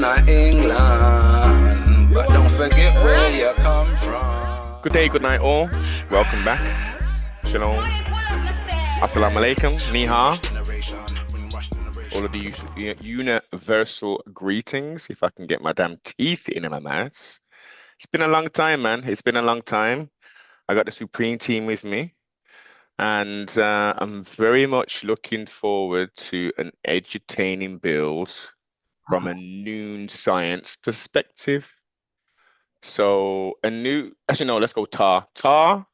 born in England, but don't forget where you come from. Good day, good night, all. Welcome back. Shalom. Assalamu alaikum. Ni hao. All of the universal greetings. If I can get my damn teeth in my mouth. It's been a long time, man. It's been a long time. I got the Supreme team with me. And I'm very much looking forward to an edutaining build from a noon science perspective. So actually no, let's go Tar. Tar,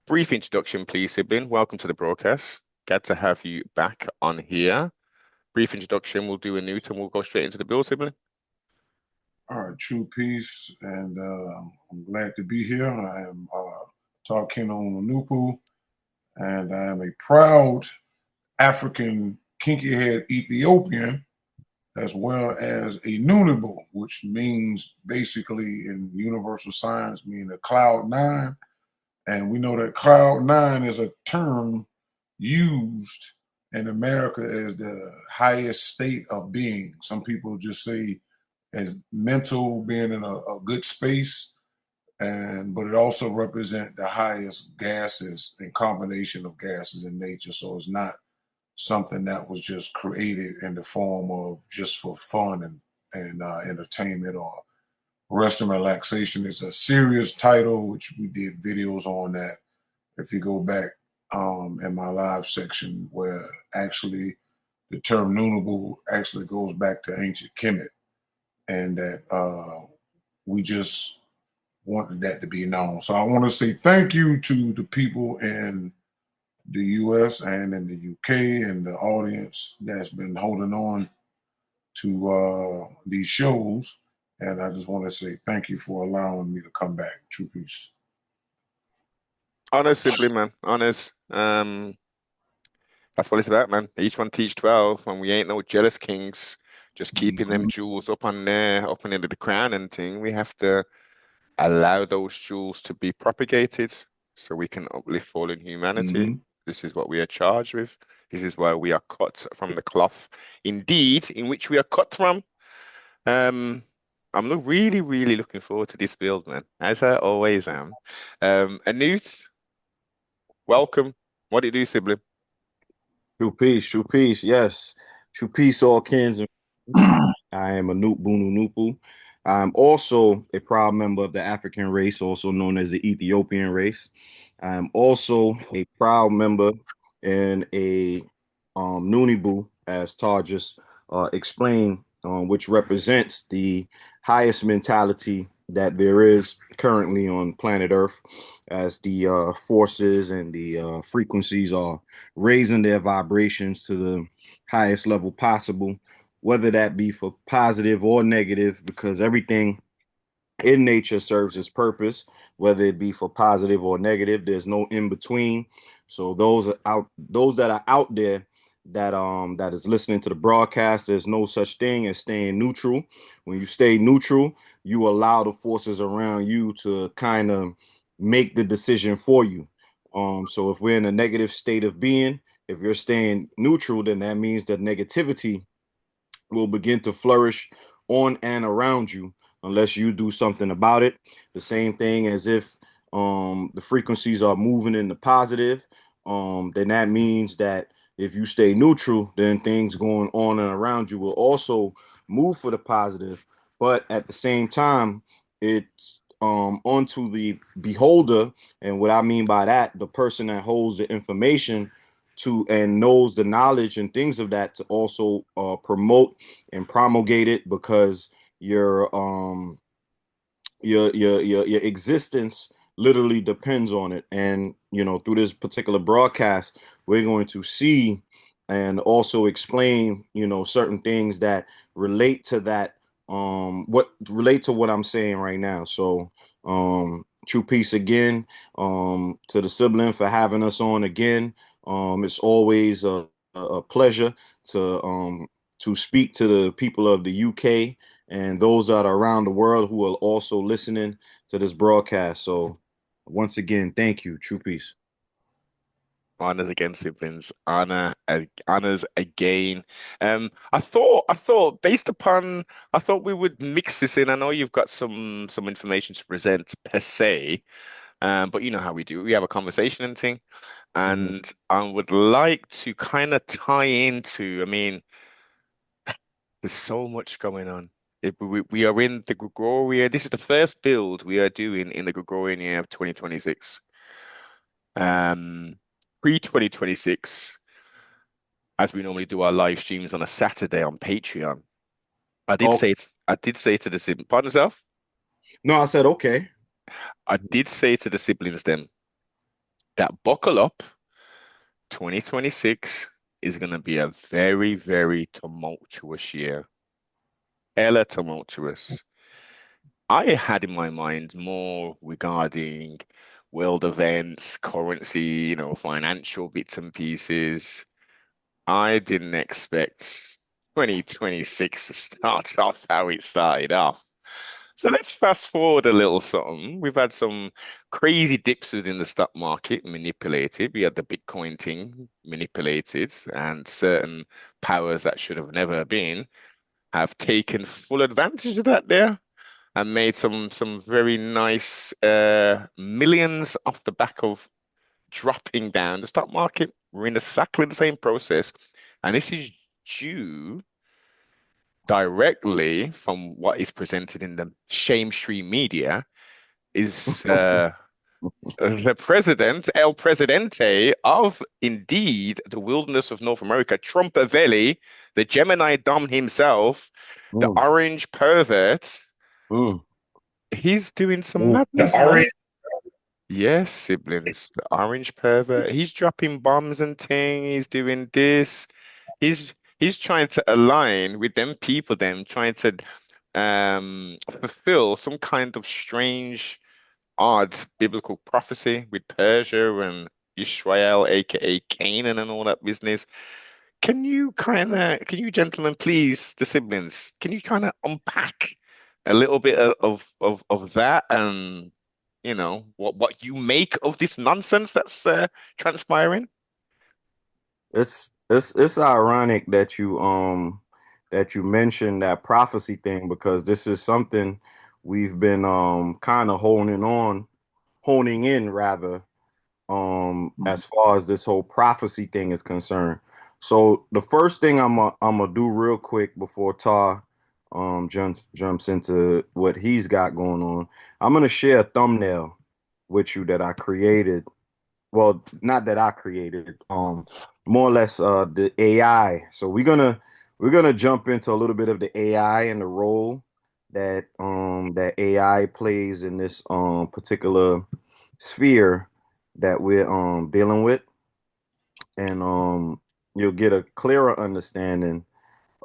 brief introduction, please, sibling. Welcome to the broadcast. Glad to have you back on here. Brief introduction, we'll do a newt and we'll go straight into the build, sibling. All right, true peace, and I'm glad to be here. I am Tarkino Nupu, and I am a proud African kinky head Ethiopian, as well as a Noonibu, which means basically in universal science, meaning a cloud nine. And we know that cloud nine is a term used in America as the highest state of being. Some people just say as mental, being in a good space, but it also represents the highest gases and combination of gases in nature. So it's not something that was just created in the form of just for fun and entertainment or rest and relaxation. It's a serious title, which we did videos on that. If you go back in my live section, where actually the term Noonabu actually goes back to ancient Kemet, and that we just wanted that to be known. So I want to say thank you to the people in the US and in the UK and the audience that's been holding on to these shows. And I just want to say thank you for allowing me to come back. True peace. Honest, sibling, man. Honest. That's what it's about, man. Each one teach 12, and we ain't no jealous kings. Just keeping them jewels up on there, up and into the crown and thing. We have to allow those jewels to be propagated so we can uplift fallen humanity. This is what we are charged with. This is why we are cut from the cloth, indeed, in which we are cut from. I'm really, really looking forward to this build, man, as I always am. Anut, welcome. What do you do, sibling? True peace, yes. True peace, all kins. I am Anut Bunu Nupu. I'm also a proud member of the African race, also known as the Ethiopian race. I'm also a proud member in a Noonibu, as Tar just explained, which represents the highest mentality that there is currently on planet Earth, as the forces and the frequencies are raising their vibrations to the highest level possible, whether that be for positive or negative, because everything in nature serves its purpose, whether it be for positive or negative. There's no in between. So those that are out there that is listening to the broadcast, there's no such thing as staying neutral. When you stay neutral, you allow the forces around you to kind of make the decision for you. So if we're in a negative state of being, if you're staying neutral, then that means that negativity will begin to flourish on and around you unless you do something about it. The same thing as if the frequencies are moving in the positive, then that means that if you stay neutral, then things going on and around you will also move for the positive. But at the same time, it's onto the beholder. And what I mean by that, the person that holds the information to and knows the knowledge and things of that, to also promote and promulgate it, because your existence literally depends on it. And through this particular broadcast, we're going to see and also explain certain things that relate to that, what I'm saying right now. So true peace again to the sibling for having us on again. It's always a pleasure to speak to the people of the UK and those that are around the world who are also listening to this broadcast. So once again, thank you. True peace. Honors again, siblings. Honors again. I thought based upon, I thought we would mix this in. I know you've got some information to present per se, but you know how we do. We have a conversation and thing, and I would like to kind of tie into. I mean, there's so much going on. We are in the Gregorian. This is the first build we are doing in the Gregorian year of 2026. Pre-2026, as we normally do our live streams on a Saturday on Patreon. I did Okay. say I did say to the siblings, pardon yourself. No, I said okay. I did say to the siblings then that buckle up, 2026 is going to be a very, very tumultuous year. Hella tumultuous. I had in my mind more regarding world events, currency, financial bits and pieces. I didn't expect 2026 to start off how it started off. So let's fast forward a little something. We've had some crazy dips within the stock market manipulated. We had the Bitcoin thing manipulated, and certain powers that should have never been have taken full advantage of that there and made some very nice millions off the back of dropping down the stock market. We're in exactly the same process, and this is due directly from what is presented in the shame stream media is the president, El Presidente of indeed the wilderness of North America, Trumpavelli, the Gemini Dom himself, the orange pervert. Mm. He's doing some Mm. madness, man. Yes, siblings. The orange pervert. He's dropping bombs and thing. He's doing this. He's trying to align with them people, them trying to fulfill some kind of strange, odd biblical prophecy with Persia and Israel, aka Canaan, and all that business. Can you gentlemen, please, the siblings, can you kind of unpack a little bit of that and what you make of this nonsense that's transpiring? It's ironic that you mentioned that prophecy thing, because this is something we've been kind of honing in rather, as far as this whole prophecy thing is concerned. So the first thing I'm gonna do real quick before Tar jumps into what he's got going on, I'm gonna share a thumbnail with you that I created. Well, not that I created, more or less the AI. So we're gonna jump into a little bit of the AI and the role that AI plays in this particular sphere that we're dealing with, and you'll get a clearer understanding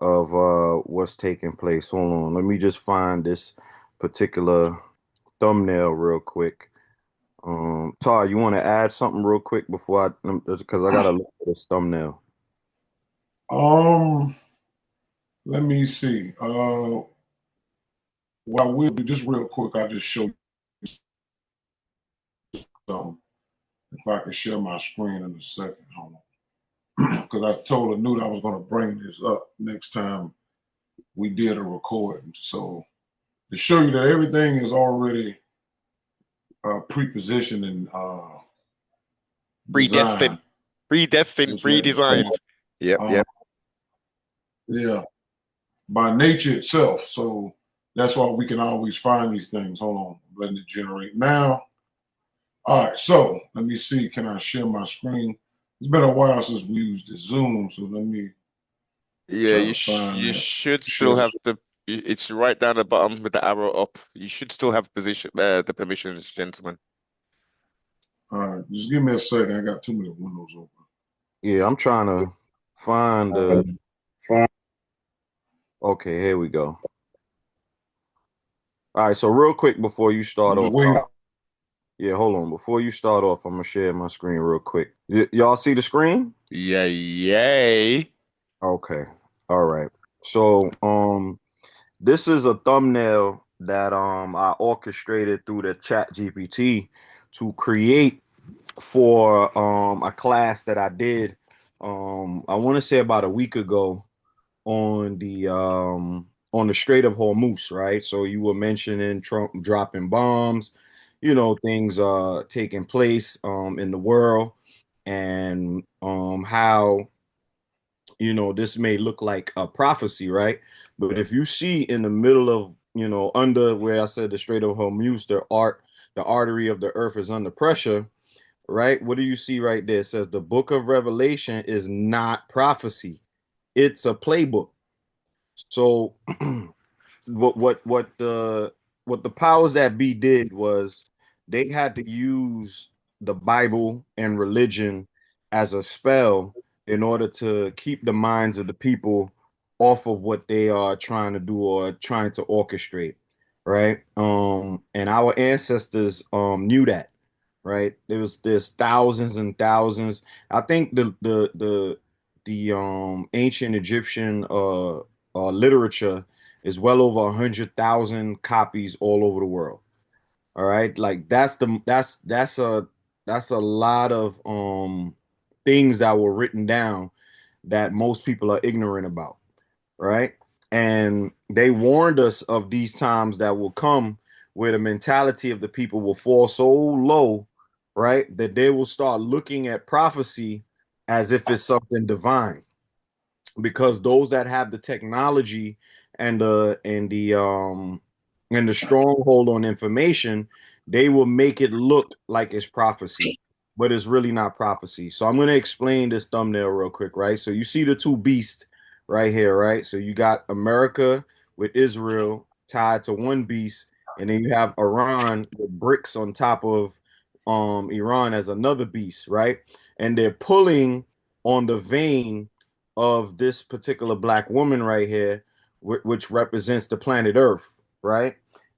of what's taking place. Hold on, let me just find this particular thumbnail real quick. Tar, you want to add something real quick before because I gotta look at this thumbnail. Let me see. Well, we'll be just real quick. I'll just show you something. If I can share my screen in a second, hold on. Because I told Anoot I was going to bring this up next time we did a recording. So to show you that everything is already pre-positioned and Predestined, designed. pre-designed. Yep. Yeah, by nature itself. So that's why we can always find these things. Hold on, I'm letting it generate now. All right, so let me see. Can I share my screen? It's been a while since we used the Zoom, so let me Yeah, try to find you that. should still Share have it's right down the bottom with the arrow up. You should still have the permissions, gentlemen. All right, just give me a second. I got too many windows open. Yeah, I'm trying to find the. Okay, here we go. All right, so real quick before you start off. Yeah, hold on. Before you start off, I'm gonna share my screen real quick. Y'all see the screen? Yeah, yay. Okay. All right. So, this is a thumbnail that I orchestrated through the Chat GPT to create for a class that I did I want to say about a week ago on the Strait of Hormuz, right? So you were mentioning Trump dropping bombs, things taking place in the world, and how this may look like a prophecy, right? But if you see in the middle of, under where I said the Strait of Hormuz, the artery of the earth is under pressure, right? What do you see right there? It says the book of Revelation is not prophecy. It's a playbook. So what the powers that be did was they had to use the Bible and religion as a spell in order to keep the minds of the people off of what they are trying to do or trying to orchestrate, right? And our ancestors knew that, right? There's thousands and thousands. I think the ancient Egyptian literature is well over 100,000 copies all over the world. All right, like that's a lot of things that were written down that most people are ignorant about, right? And they warned us of these times that will come where the mentality of the people will fall so low, right, that they will start looking at prophecy as if it's something divine, because those that have the technology and the stronghold on information, they will make it look like it's prophecy, but it's really not prophecy. So I'm going to explain this thumbnail real quick, right? So you see the two beasts right here, right? So you got America with Israel tied to one beast, and then you have Iran with bricks on top of Iran as another beast, right? And they're pulling on the vein of this particular black woman right here, which represents the planet Earth, right?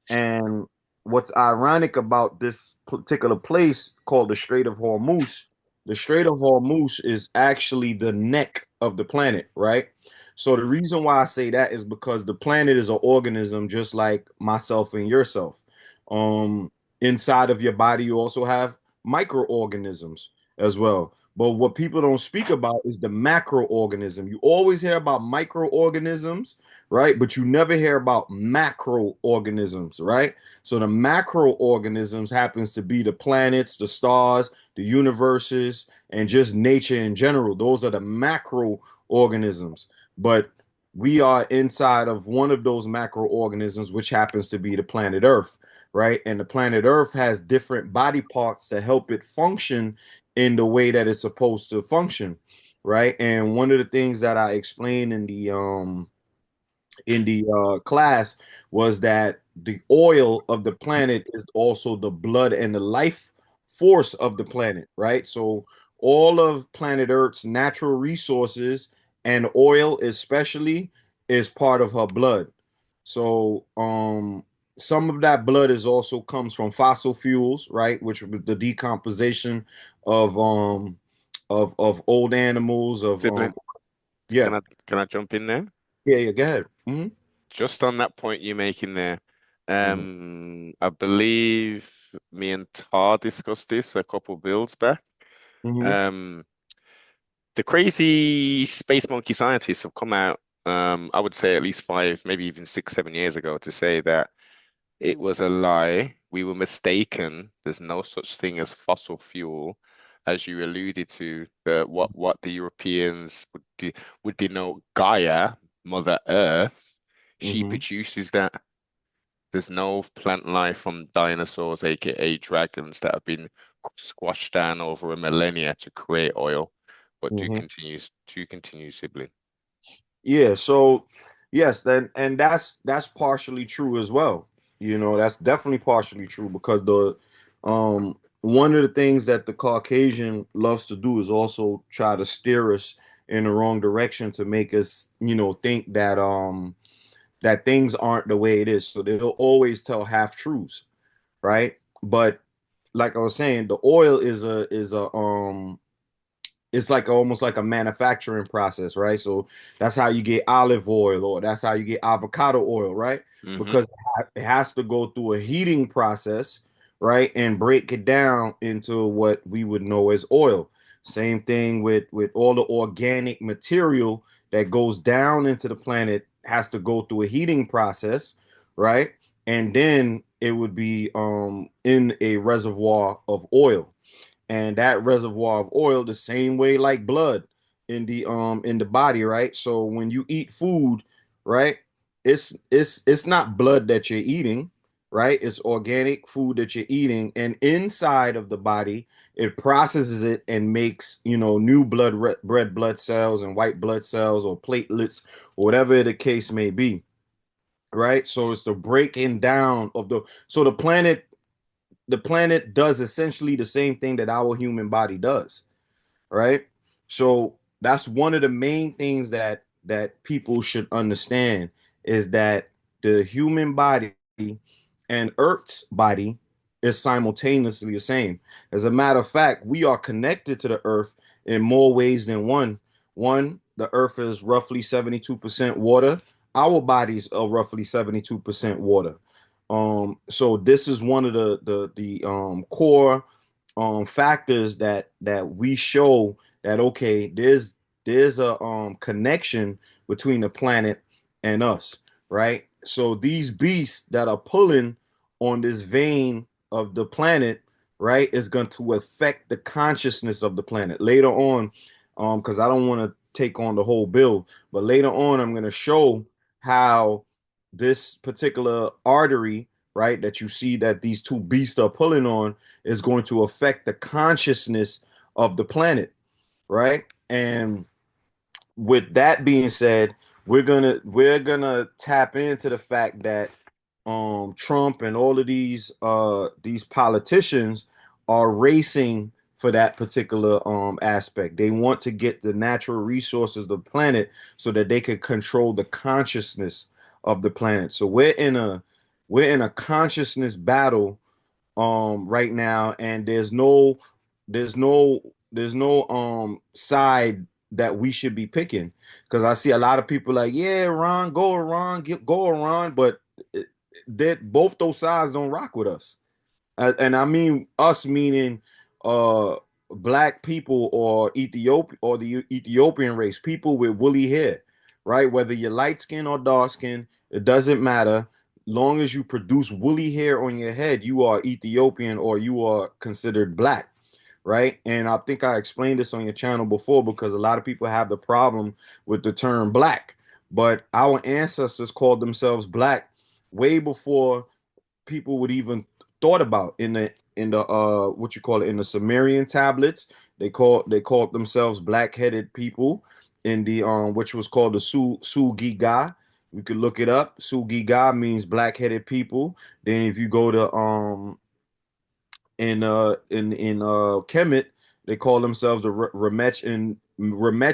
And what's ironic about this particular place called the Strait of Hormuz, the Strait of Hormuz is actually the neck of the planet, right? So the reason why I say that is because the planet is an organism just like myself and yourself. Um, Inside of your body, you also have microorganisms as well. But what people don't speak about is the macroorganism. You always hear about microorganisms, right? But you never hear about macroorganisms, right? So the macroorganisms happens to be the planets, the stars, the universes, and just nature in general. Those are the macroorganisms. But we are inside of one of those macroorganisms, which happens to be the planet Earth, right? And the planet Earth has different body parts to help it function in the way that it's supposed to function, right? And one of the things that I explained in the class was that the oil of the planet is also the blood and the life force of the planet, right? So all of planet Earth's natural resources and oil especially is part of her blood. So some of that blood is also comes from fossil fuels, right? Which was the decomposition of old animals of Sibling, yeah. can I jump in there? Yeah, go ahead. Hmm. Just on that point you're making there, Hmm. I believe me and Tar discussed this a couple builds back. Hmm. Um, the crazy space monkey scientists have come out, I would say at least 5, maybe even 6, 7 years ago to say that it was a lie. We were mistaken. There's no such thing as fossil fuel, as you alluded to. What the Europeans would denote Gaia, Mother Earth. She Hmm. produces that. There's no plant life from dinosaurs, aka dragons, that have been squashed down over a millennia to create oil. But Hmm. to continue, sibling. Yeah, so yes, then and that's partially true as well. That's definitely partially true because the one of the things that the Caucasian loves to do is also try to steer us in the wrong direction to make us, think that things aren't the way it is. So they'll always tell half truths, right? But like I was saying, the oil is a it's like almost like a manufacturing process, right? So that's how you get olive oil, or that's how you get avocado oil, right? Mm-hmm. Because it has to go through a heating process, right, and break it down into what we would know as oil. Same thing with all the organic material that goes down into the planet has to go through a heating process, right? And then it would be in a reservoir of oil, and that reservoir of oil the same way like blood in the body, right? So when you eat food, right, it's not blood that you're eating, right? It's organic food that you're eating, and inside of the body it processes it and makes, new red blood cells and white blood cells or platelets or whatever the case may be, right? So it's the breaking down of the planet does essentially the same thing that our human body does, right? So that's one of the main things that people should understand, is that the human body and Earth's body is simultaneously the same. As a matter of fact, we are connected to the Earth in more ways than one. One, the Earth is roughly 72% water. Our bodies are roughly 72% water. So this is one of the core factors that we show that, okay, there's a connection between the planet and us, right? So these beasts that are pulling on this vein of the planet, right, is going to affect the consciousness of the planet later on. Because I don't want to take on the whole bill, but later on I'm going to show how this particular artery, right, that you see that these two beasts are pulling on, is going to affect the consciousness of the planet, right? And with that being said, we're gonna tap into the fact that Trump and all of these politicians are racing for that particular aspect. They want to get the natural resources of the planet so that they can control the consciousness of the planet. So we're in a consciousness battle right now, and there's no side that we should be picking, because I see a lot of people like, yeah, Ron, go Iran, go Iran, but that both those sides don't rock with us. And I mean us, meaning uh black people or Ethiopia or the Ethiopian race, people with woolly hair, right? Whether you're light skin or dark skin, it doesn't matter. Long as you produce woolly hair on your head, you are Ethiopian or you are considered black, right? And I think I explained this on your channel before, because a lot of people have the problem with the term black, but our ancestors called themselves black way before people would even thought about. In the what you call it, in the Sumerian tablets, they called themselves black-headed people. In the which was called the Sugiga. You could look it up. Sugiga means black-headed people. Then if you go to in Kemet, they call themselves the Remech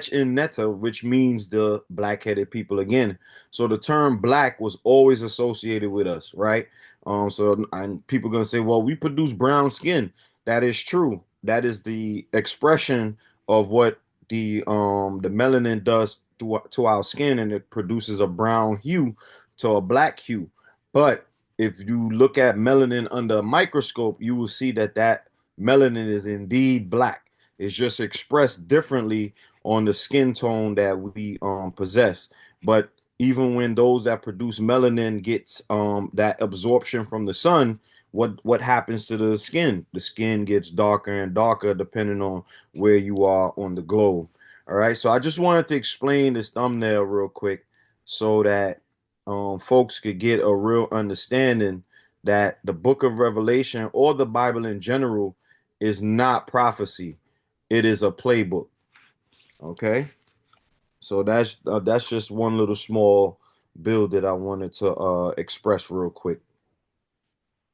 in Netta, which means the black-headed people again. So the term black was always associated with us, right? So and people are gonna say, well, we produce brown skin. That is true. That is the expression of what the melanin does to our skin, and it produces a brown hue to a black hue. But if you look at melanin under a microscope, you will see that melanin is indeed black. It's just expressed differently on the skin tone that we possess. But even when those that produce melanin gets that absorption from the sun, what happens to the skin? The skin gets darker and darker depending on where you are on the globe. All right. So I just wanted to explain this thumbnail real quick so that folks could get a real understanding that the book of Revelation or the Bible in general is not prophecy. It is a playbook. Okay. So that's just one little small build that I wanted to express real quick.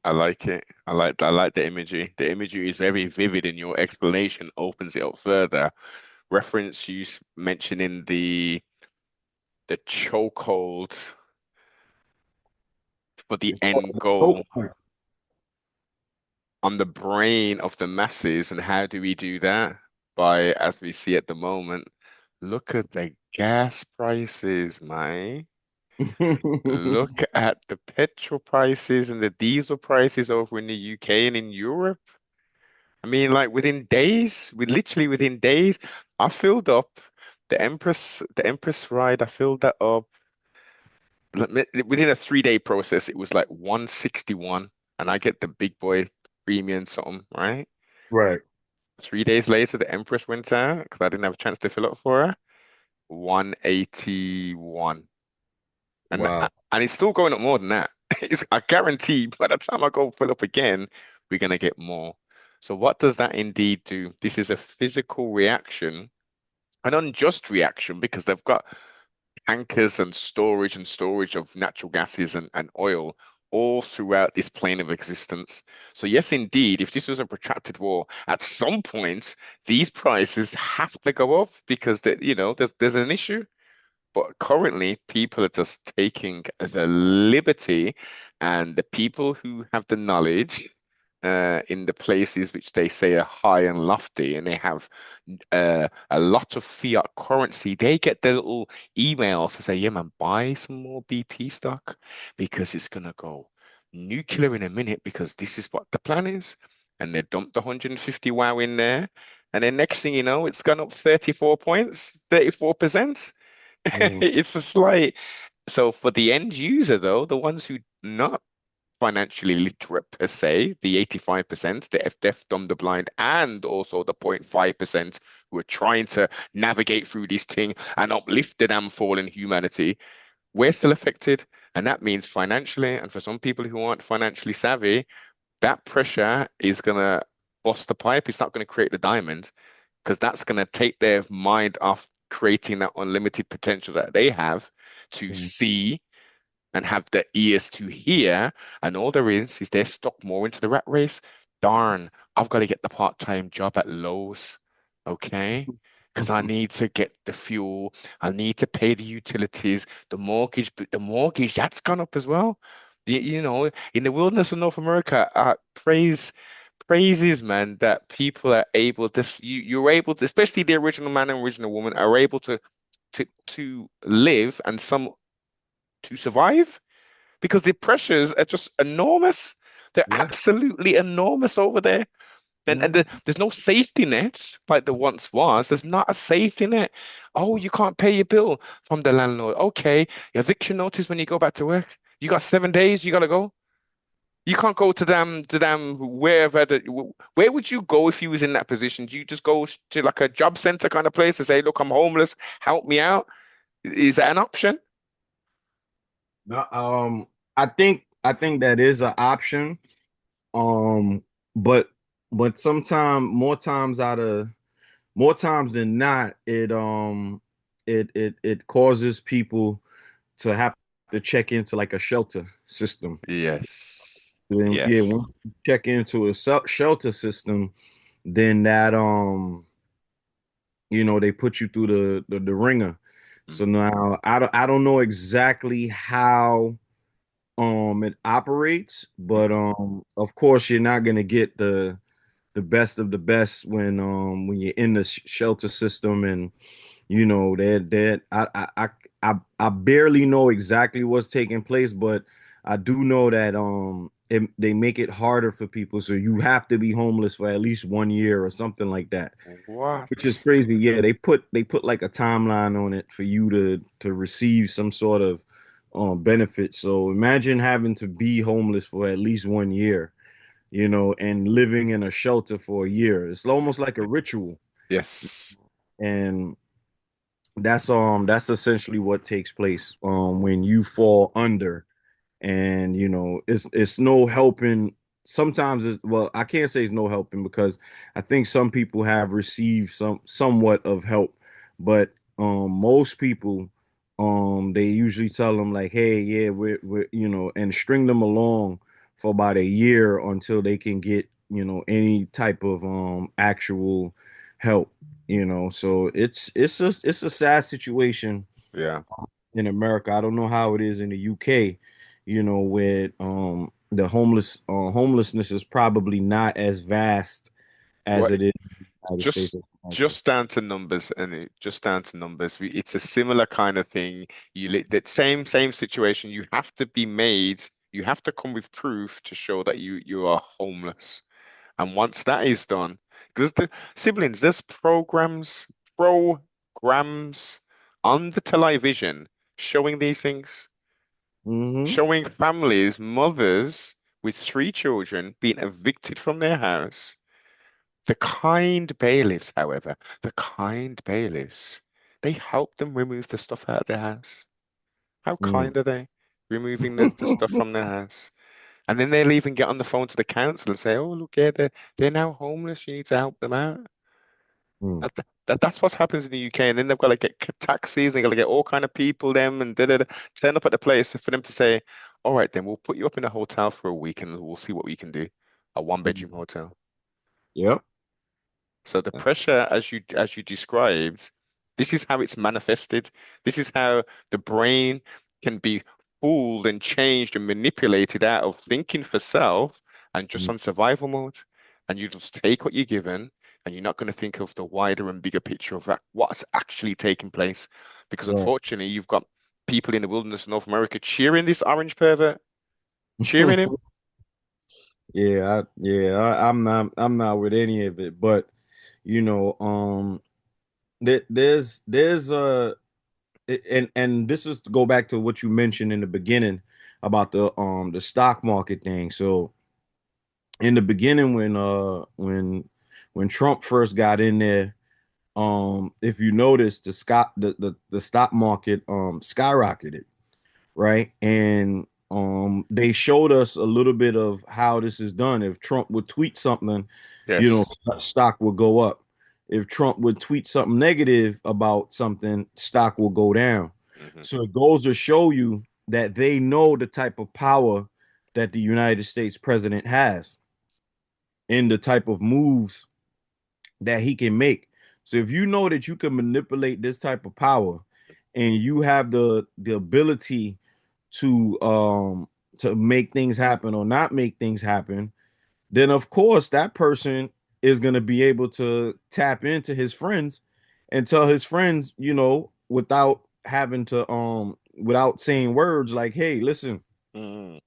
I like it. I like the imagery. The imagery is very vivid, and your explanation opens it up further. Reference you mentioning the chokehold for the end goal on the brain of the masses, and how do we do that? By, as we see at the moment, look at the gas prices, man. Look at the petrol prices and the diesel prices over in the UK and in Europe. I mean, like within days, within days, I filled up the Empress ride. I filled that up within a 3 day process. It was like 161, and I get the big boy premium something, right? Right. 3 days later, the Empress went out because I didn't have a chance to fill up for her. 181. Wow. And it's still going up more than that. I guarantee by the time I go fill up again, we're gonna get more. So what does that indeed do? This is a physical reaction, an unjust reaction because they've got tankers and storage of natural gases and oil all throughout this plane of existence. So yes, indeed, if this was a protracted war, at some point these prices have to go up because there's an issue. But currently, people are just taking the liberty, and the people who have the knowledge in the places which they say are high and lofty, and they have a lot of fiat currency, they get their little emails to say, yeah, man, buy some more BP stock because it's going to go nuclear in a minute because this is what the plan is. And they dump the 150 wow in there. And then next thing you know, it's gone up 34 points, 34%. Mhm. It's a slight. So for the end user, though, the ones who not financially literate per se, the 85%, the deaf, dumb, the blind, and also the 0.5% who are trying to navigate through this thing and uplift the damn fallen humanity, we're still affected. And that means financially, and for some people who aren't financially savvy, that pressure is gonna bust the pipe. It's not going to create the diamond because that's going to take their mind off creating that unlimited potential that they have to Mhm. see and have the ears to hear. And all there is they're stuck more into the rat race. Darn, I've got to get the part-time job at Lowe's, okay? Because I need to get the fuel, I need to pay the utilities, the mortgage that's gone up as well. In the wilderness of North America, praises, man, that people are able to you're able to, especially the original man and original woman, are able to live and some to survive because the pressures are just enormous. They're Yeah. absolutely enormous over there. And Mhm. there's no safety net like there once was. There's not a safety net. Oh, you can't pay your bill from the landlord. Okay, your eviction notice when you go back to work. You got 7 days, you gotta go. You can't go to them wherever where would you go if you was in that position? Do you just go to like a job center kind of place and say, look, I'm homeless, help me out? Is that an option? No, I think that is an option. Um, but sometime more times than not, it causes people to have to check into like a shelter system. Yes. Then yeah, Yes. once you check into a shelter system, then that they put you through the ringer. So Mhm. now I don't know exactly how it operates, but of course you're not gonna get the best of the best when you're in the shelter system. And that I barely know exactly what's taking place, but I do know that they make it harder for people, so you have to be homeless for at least 1 year or something like that, which is What? crazy. Yeah, they put like a timeline on it for you to receive some sort of benefit. So imagine having to be homeless for at least 1 year, and living in a shelter for a year. It's almost like a ritual. Yes. And that's essentially what takes place when you fall under. And it's no helping. Sometimes well, I can't say it's no helping because I think some people have received somewhat of help, but most people, they usually tell them like, hey, yeah, we're and string them along for about a year until they can get any type of actual help. So it's a sad situation Yeah. in America. I don't know how it is in the UK, where the homelessness is probably not as vast as What it is in the United just States. just down to numbers, and just down to numbers. It's a similar kind of thing. That same situation. You have to be made. You have to come with proof to show that you are homeless. And once that is done, because the siblings, there's programs on the television showing these things, Mm-hmm. showing families, mothers with 3 children being evicted from their house. The kind bailiffs, however, the kind bailiffs, they help them remove the stuff out of their house. How Mm. kind are they? Removing the stuff from their house. And then they'll even get on the phone to the council and say, oh, look, yeah, they're now homeless. You need to help them out. Mm. That's what happens in the UK. And then they've got to get taxis, they got to get all kind of people, them, and turn up at the place for them to say, all right, then we'll put you up in a hotel for a week and we'll see what we can do. A one-bedroom hotel. Yep. So the pressure, as you described, this is how it's manifested. This is how the brain can be fooled and changed and manipulated out of thinking for self and just Mm. on survival mode. And you just take what you're given, and you're not going to think of the wider and bigger picture of what's actually taking place. Because Right. unfortunately, you've got people in the wilderness of North America cheering this orange pervert, cheering him. I'm not with any of it, but you know, there's and this is to go back to what you mentioned in the beginning about the stock market thing. So in the beginning, when Trump first got in there, if you notice, the stock market skyrocketed, right? And they showed us a little bit of how this is done. If Trump would tweet something, Yes. stock would go up. If Trump would tweet something negative about something, stock will go down. Hmm. So it goes to show you that they know the type of power that the United States president has and the type of moves that he can make. So if you know that you can manipulate this type of power and you have the ability to make things happen or not make things happen, then of course that person is going to be able to tap into his friends and tell his friends, without having to without saying words like, hey, listen, Mm.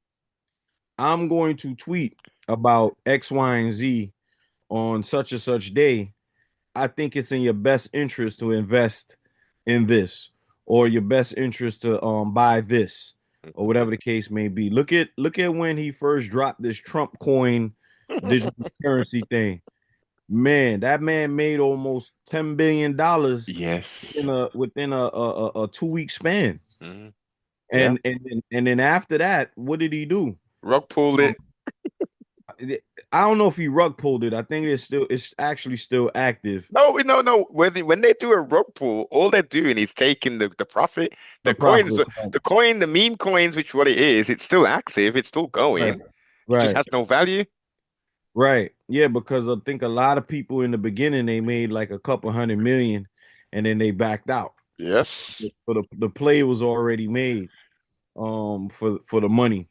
I'm going to tweet about X, Y, and Z on such and such day. I think it's in your best interest to invest in this, or your best interest to buy this, or whatever the case may be. Look at when he first dropped this Trump coin digital currency thing. Man, that man made almost $10 billion Yes. within a 2 week span. Mhm. Yeah. And then after that, what did he do? Rug pulled Um, it. I don't know if he rug pulled it. I think it's actually still active. No, no, no. When they do a rug pull, all they're doing is taking the profit. The The coins, profit. the meme coins, which what it is, it's still active, it's still Right. going. It just Right. has no value. Right. Yeah, because I think a lot of people in the beginning they made like a couple 100 million and then they backed out. Yes. So the play was already made for the money.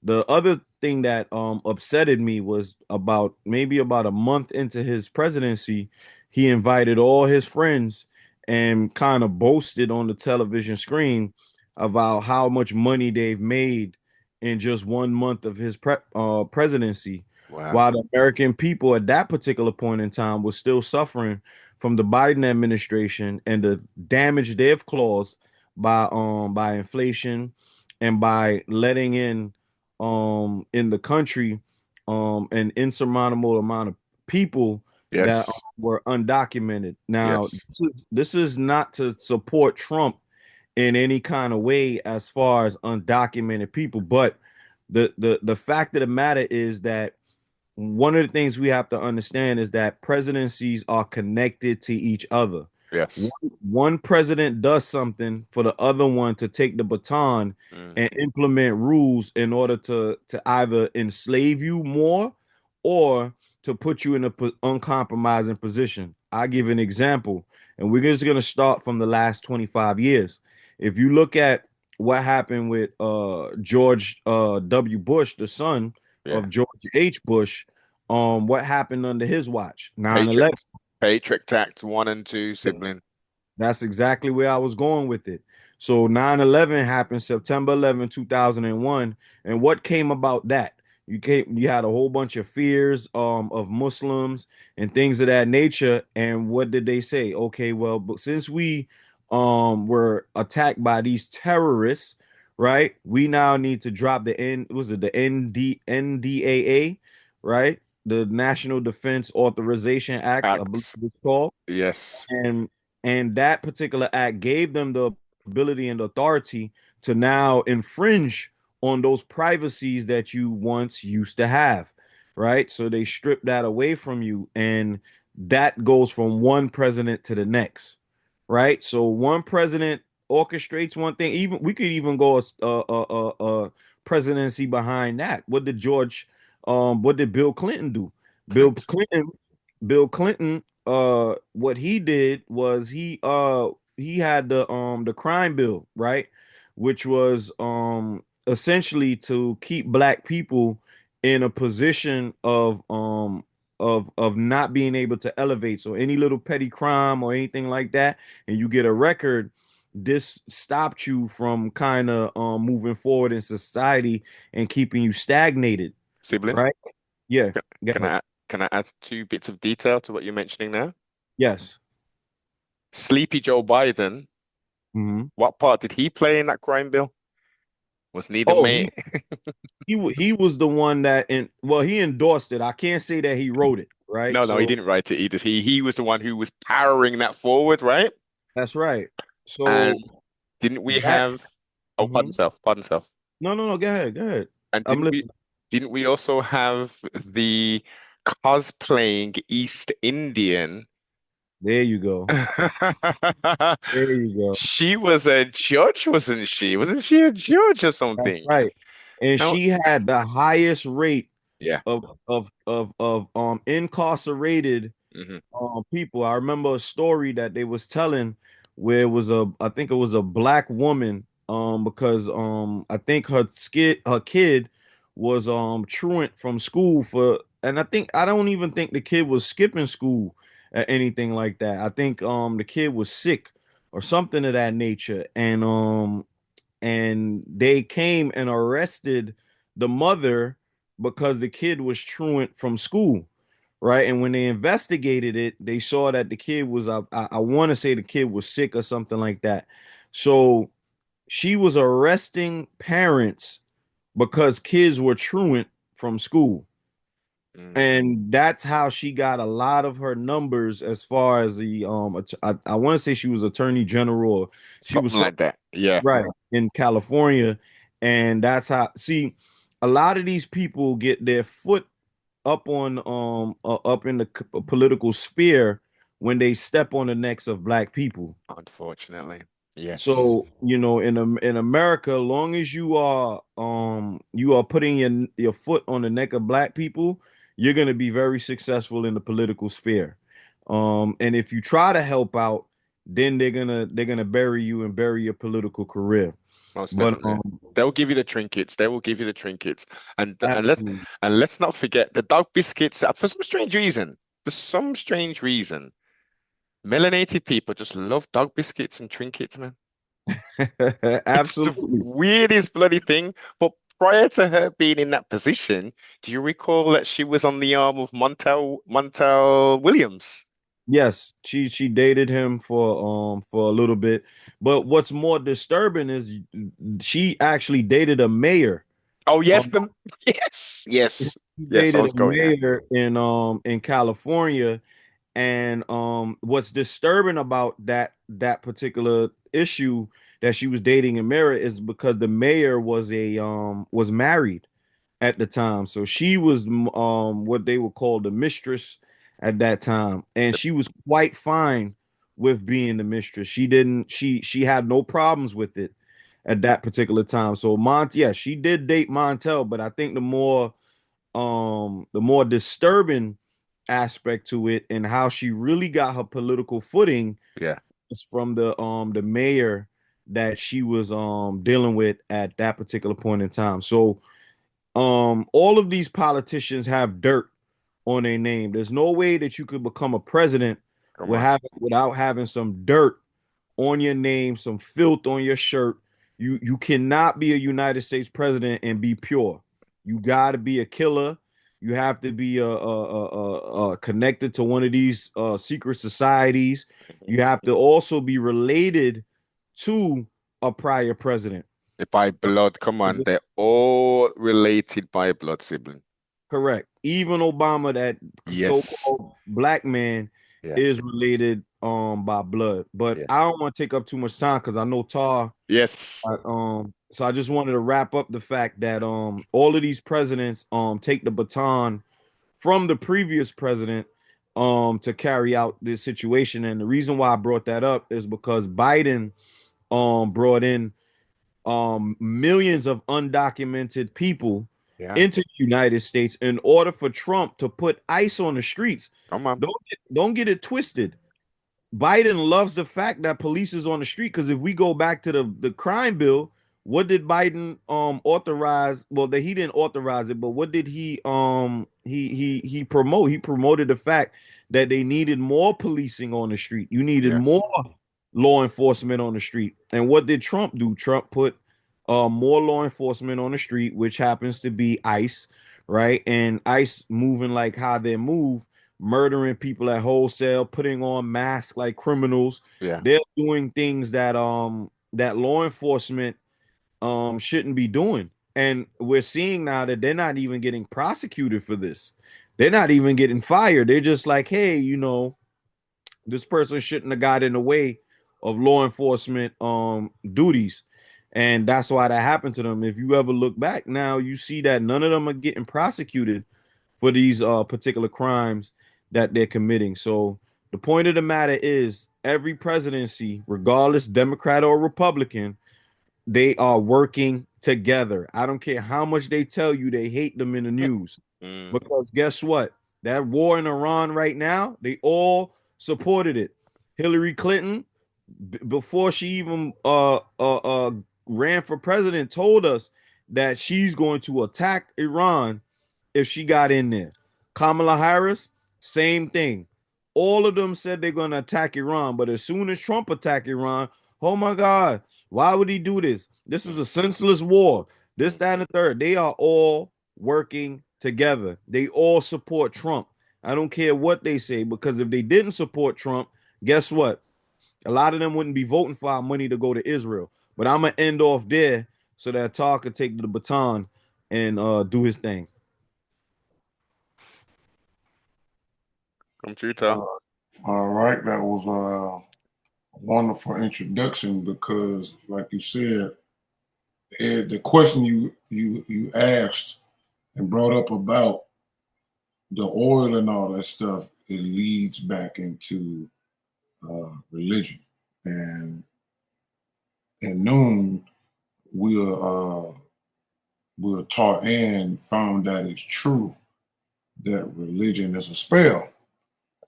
The other thing that upsetted me was about a month into his presidency, he invited all his friends and kind of boasted on the television screen about how much money they've made in just 1 month of his presidency, Wow. while the American people at that particular point in time was still suffering from the Biden administration and the damage they've caused by inflation and by letting in the country an insurmountable amount of people that Yes. were undocumented. Now, Yes. this is not to support Trump in any kind of way as far as undocumented people, but the fact of the matter is that one of the things we have to understand is that presidencies are connected to each other. Yes. One president does something for the other one to take the baton Mm. and implement rules in order to either enslave you more or to put you in a uncompromising position. I give an example, and we're just going to start from the last 25 years. If you look at what happened with George W. Bush, the son Yeah. of George H. Bush, what happened under his watch? 9/11. Paychecks. Patriot Act 1 and 2, sibling. That's exactly where I was going with it. So 9/11 happened September 11, 2001. And what came about that? You had a whole bunch of fears of Muslims and things of that nature. And what did they say? Okay, well, but since we were attacked by these terrorists, right? We now need to drop the NDAA, right? The National Defense Authorization Act, I believe Acts. it's called. Yes. And that particular act gave them the ability and authority to now infringe on those privacies that you once used to have, right? So they strip that away from you, and that goes from one president to the next, right? So one president orchestrates one thing. Even we could even go a presidency behind that. What did Bill Clinton do? Bill Clinton Bill Clinton, what he did was he had the crime bill, right? Which was essentially to keep black people in a position of not being able to elevate. So any little petty crime or anything like that, and you get a record, this stopped you from kind of moving forward in society and keeping you stagnated, Sibling, right? Yeah. can, Go can ahead. I add 2 bits of detail to what you're mentioning now? Yes. Sleepy Joe Biden, Mhm. what part did he play in that crime bill? Was neither Oh, mate. he was the one that he endorsed it. I can't say that he wrote it, right? No, he So didn't write it either. He was the one who was powering that forward, right? that's right. So And didn't we that have, oh, pardon mhm. self, pardon self. No, go ahead, go ahead. And I'm listening. didn't we also have the cosplaying East Indian? There you go. There you go. She was a judge, wasn't she? Wasn't she a judge or That's something? right. And Now, she had the highest rate yeah. of incarcerated Hmm. people. I remember a story that they was telling where it was I think it was a black woman, because I think her kid was truant from school for, and I don't even think the kid was skipping school or anything like that. I think the kid was sick or something of that nature, and they came and arrested the mother because the kid was truant from school, right? And when they investigated it, they saw that the kid was I want to say the kid was sick or something like that. So she was arresting parents because kids were truant from school. Mm, And that's how she got a lot of her numbers as far as the I want to say she was attorney general. She was something like that. Yeah. right in California, and that's how. See, a lot of these people get their foot up in the political sphere when they step on the necks of black people. Unfortunately. Yes. So in America, long as you are putting your foot on the neck of black people, you're gonna be very successful in the political sphere. And if you try to help out, then they're gonna bury you and bury your political career. Most But definitely. They'll give you the trinkets. They will give you the trinkets. And absolutely. let's not forget the dog biscuits. For some strange reason, melanated people just love dog biscuits and trinkets, man. It's the Absolutely. weirdest bloody thing. But prior to her being in that position, do you recall that she was on the arm of Montel Williams? Yes, she dated him for a little bit. But what's more disturbing is she actually dated a mayor. Oh yes, Um, yes, yes, she yes. I dated was a going there. mayor in California. And what's disturbing about that particular issue that she was dating a mayor is because the mayor was married at the time. So she was what they would call the mistress at that time, and she was quite fine with being the mistress. She had no problems with it at that particular time. So yeah, she did date Montel, but I think the more disturbing aspect to it and how she really got her political footing Yeah. is from the mayor that she was dealing with at that particular point in time. So all of these politicians have dirt on their name. There's no way that you could become a president without having some dirt on your name, some filth on your shirt. You cannot be a United States president and be pure. You got to be a killer. You have to be connected to one of these secret societies. You have to also be related to a prior president. By blood, come on, they're all related by blood, sibling. Correct. Even Obama, that so-called black man, is related by blood. But I don't want to take up too much time because I know Tar. Yes. So I just wanted to wrap up the fact that all of these presidents take the baton from the previous president to carry out this situation. And the reason why I brought that up is because Biden brought in millions of undocumented people into the United States in order for Trump to put ICE on the streets. Come on. Don't get it twisted. Biden loves the fact that police is on the street, because if we go back to the crime bill, what did Biden authorize? Well, he didn't authorize it, but what did he promote? He promoted the fact that they needed more policing on the street. You needed more law enforcement on the street. And what did Trump do? Trump put more law enforcement on the street, which happens to be ICE, right? And ICE moving like how they move, murdering people at wholesale, putting on masks like criminals. They're doing things that that law enforcement shouldn't be doing. And we're seeing now that they're not even getting prosecuted for this. They're not even getting fired. They're just like, hey, you know, this person shouldn't have got in the way of law enforcement duties. And that's why that happened to them. If you ever look back now, you see that none of them are getting prosecuted for these particular crimes that they're committing. So the point of the matter is, every presidency, regardless Democrat or Republican, they are working together. I don't care how much they tell you they hate them in the news, because guess what? That war in Iran right now, they all supported it. Hillary Clinton, before she even ran for president, told us that she's going to attack Iran if she got in there. Kamala Harris, same thing. All of them said they're going to attack Iran, but as soon as Trump attacked Iran, oh my God, why would he do this? This is a senseless war. This, that, and the third. They are all working together. They all support Trump. I don't care what they say, because if they didn't support Trump, guess what? A lot of them wouldn't be voting for our money to go to Israel. But I'm going to end off there so that Tar could take the baton and do his thing. Come true, Tar. All right, that was a wonderful introduction, because, like you said, Ed, the question you asked and brought up about the oil and all that stuff, it leads back into religion. And in NOONE, we're taught and found that it's true that religion is a spell,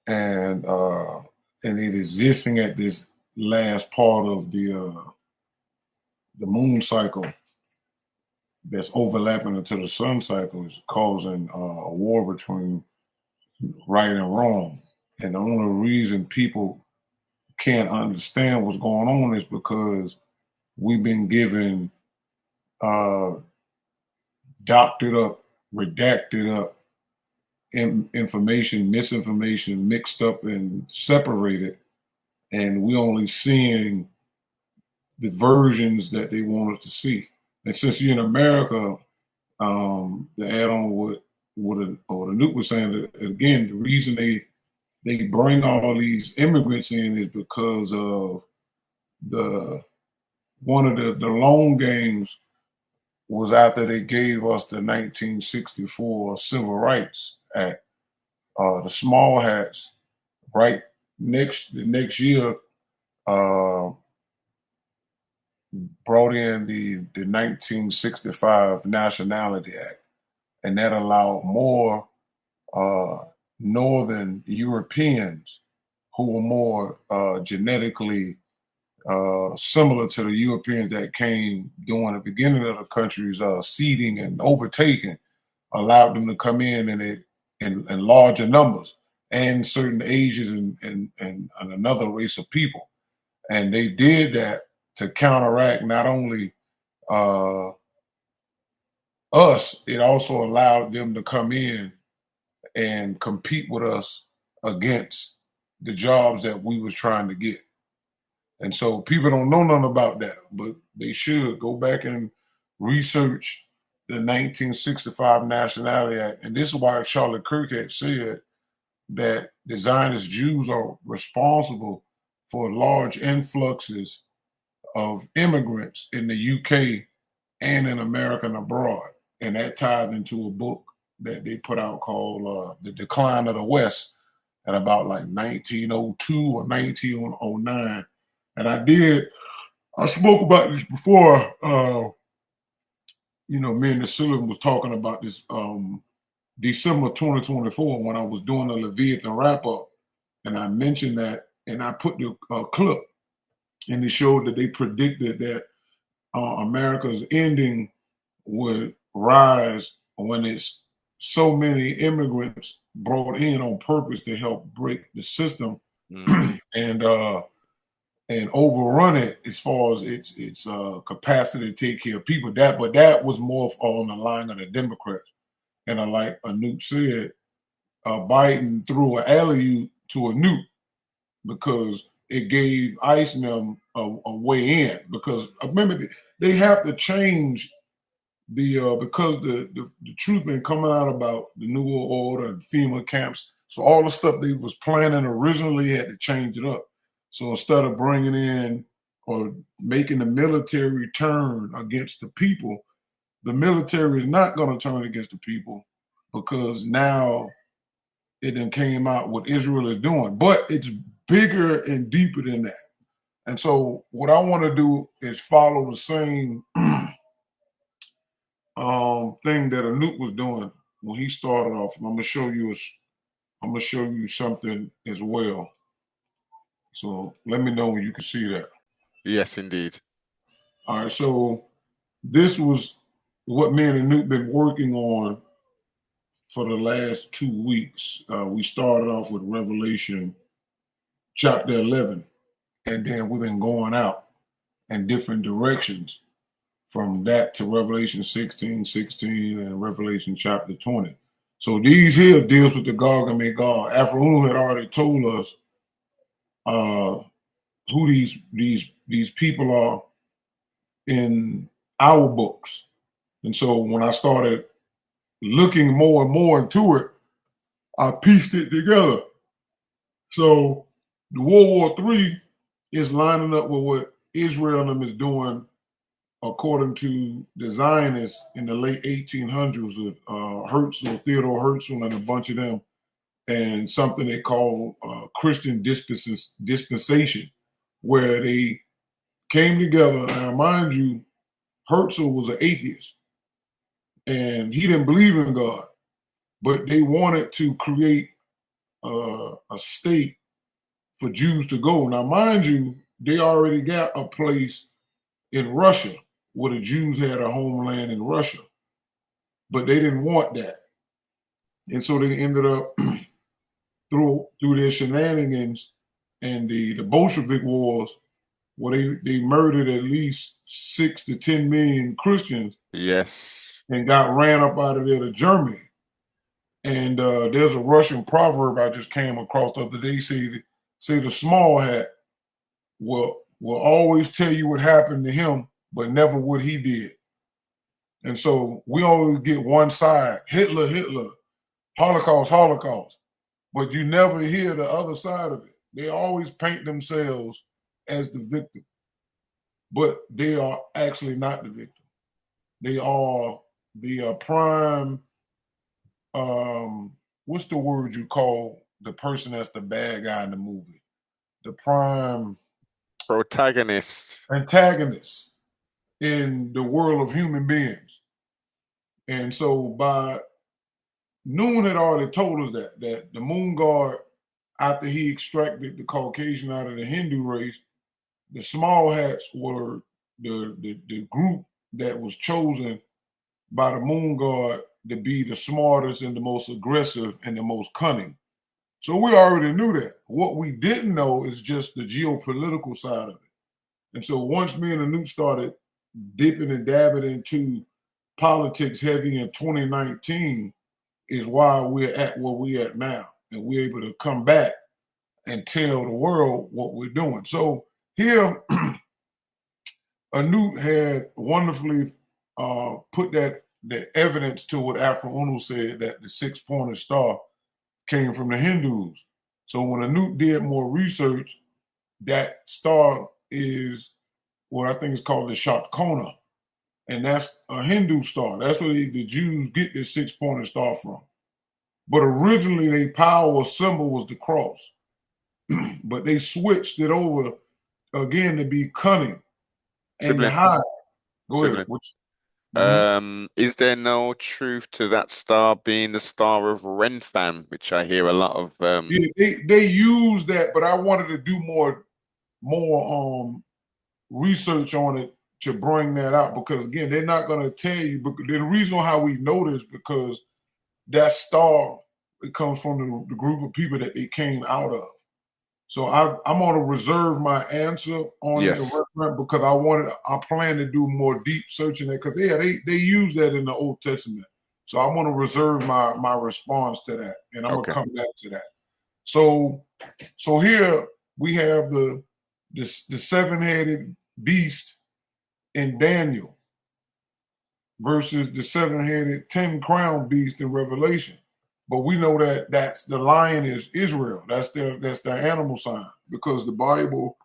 and it existing at this last part of the moon cycle that's overlapping into the sun cycle is causing a war between right and wrong. And the only reason people can't understand what's going on is because we've been given doctored up, redacted up information, misinformation, mixed up and separated, and we're only seeing the versions that they want us to see. And since you're in America, to add on what Anoop was saying, that, again, the reason they bring all these immigrants in is because of one of the long games was after they gave us the 1964 Civil Rights Act. The small hats, right the next year, brought in the 1965 Nationality Act, and that allowed more Northern Europeans who were more genetically similar to the Europeans that came during the beginning of the country's seeding and overtaking, allowed them to come in larger numbers. and certain Asians and another race of people. And they did that to counteract not only us, it also allowed them to come in and compete with us against the jobs that we was trying to get. And so people don't know nothing about that, but they should go back and research the 1965 Nationality Act. And this is why Charlie Kirk had said that the Zionist Jews are responsible for large influxes of immigrants in the UK and in America and abroad. And that tied into a book that they put out called The Decline of the West at about like 1902 or 1909. And I spoke about this before, me and the Sullivan was talking about this December 2024 when I was doing the Leviathan wrap up. And I mentioned that, and I put the clip, and it showed that they predicted that America's ending would rise when it's so many immigrants brought in on purpose to help break the system and overrun it as far as its capacity to take care of people. But that was more on the line of the Democrats. And like Anoop said, Biden threw an alley-oop to Anoop because it gave ICE and them a way in. Because remember, they have to change because the truth been coming out about the New World Order and FEMA camps. So all the stuff they was planning originally had to change it up. So instead of bringing in or making the military turn against the people, the military is not going to turn against the people because now it then came out what Israel is doing. But it's bigger and deeper than that. And so what I want to do is follow the same thing that Anoop was doing when he started off. And I'm gonna show you something as well. So let me know when you can see that. Yes, indeed. All right. So this was what me and Anoop been working on for the last 2 weeks. We started off with Revelation chapter 11, and then we've been going out in different directions from that to Revelation 16:16 and Revelation chapter 20. So these here deals with the Gog and Magog. Afroon had already told us who these people are in our books. And so when I started looking more and more into it, I pieced it together. So the World War III is lining up with what Israel and them is doing according to the Zionists in the late 1800s with Theodore Herzl and a bunch of them, and something they call Christian dispensation, where they came together. Now, mind you, Herzl was an atheist, and he didn't believe in God, but they wanted to create a state for Jews to go. Now, mind you, they already got a place in Russia where the Jews had a homeland in Russia, but they didn't want that. And so they ended up through their shenanigans and the Bolshevik wars, where they murdered at least 6 to 10 million Christians. Yes. And got ran up out of there to Germany. And there's a Russian proverb I just came across the other day, say the small hat will always tell you what happened to him, but never what he did. And so we always get one side, Hitler, Holocaust, but you never hear the other side of it. They always paint themselves as the victim, but they are actually not the victim. They are the prime, what's the word you call the person that's the bad guy in the movie? The prime antagonist in the world of human beings. And so by NOONE had already told us that the moon god, after he extracted the Caucasian out of the Hindu race, the small hats were the group that was chosen by the moon god to be the smartest and the most aggressive and the most cunning. So we already knew that. What we didn't know is just the geopolitical side of it. And so once me and Anoop started dipping and dabbing into politics heavy in 2019 is why we're at where we're at now. And we're able to come back and tell the world what we're doing. So here, Anoop had wonderfully put the evidence to what Afro said, that the 6-pointed star came from the Hindus. So when Anoop did more research, that star is what I think is called the Shatkona. And that's a Hindu star. That's where the Jews get their 6-pointed star from. But originally, their power symbol was the cross. But they switched it over again to be cunning and to Sibling, hide. Go ahead. sibling. Is there no truth to that star being the star of Renfan, which I hear a lot of? Yeah, they use that, but I wanted to do more research on it to bring that out, because again, they're not going to tell you. But the reason how we know this because that star, it comes from the group of people that they came out of. So I'm going to reserve my answer on Yes. the reference because I plan to do more deep searching there, because they use that in the Old Testament. So I want to reserve my response to that, and I'm Okay. gonna come back to that. So here we have the 7-headed beast in Daniel versus the 7-headed 10-crowned beast in Revelation. But we know that that's the lion is Israel. That's their animal sign, because the Bible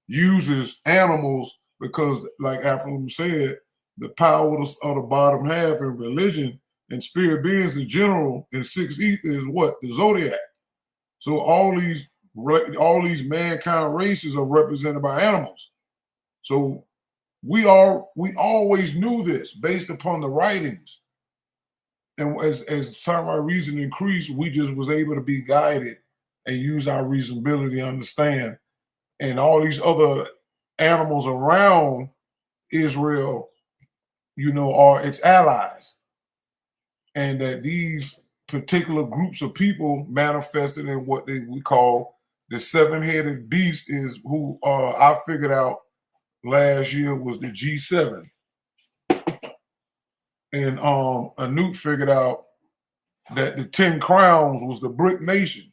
uses animals because, like Afro said, the power of the bottom half in religion and spirit beings in general in 6 ether is what? The zodiac. So all these mankind races are represented by animals. So we always knew this based upon the writings. And as scientific reason increased, we just was able to be guided and use our reasonability to understand. And all these other animals around Israel, are its allies. And that these particular groups of people manifested in what we call the 7-headed beast, is who I figured out last year was the G7. And Anoop figured out that the 10 crowns was the BRIC nations.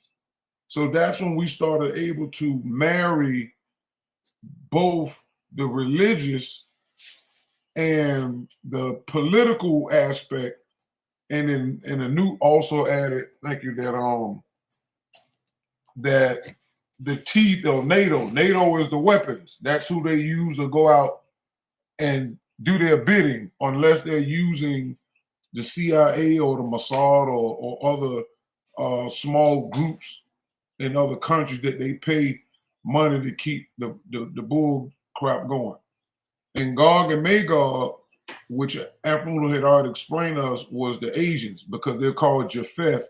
So that's when we started able to marry both the religious and the political aspect. And then Anoop also added, thank you, that the teeth of NATO. NATO is the weapons. That's who they use to go out and do their bidding, unless they're using the CIA or the Mossad or other small groups in other countries that they pay money to keep the bull crap going. And Gog and Magog, which Afro had already explained to us, was the Asians, because they're called Japheth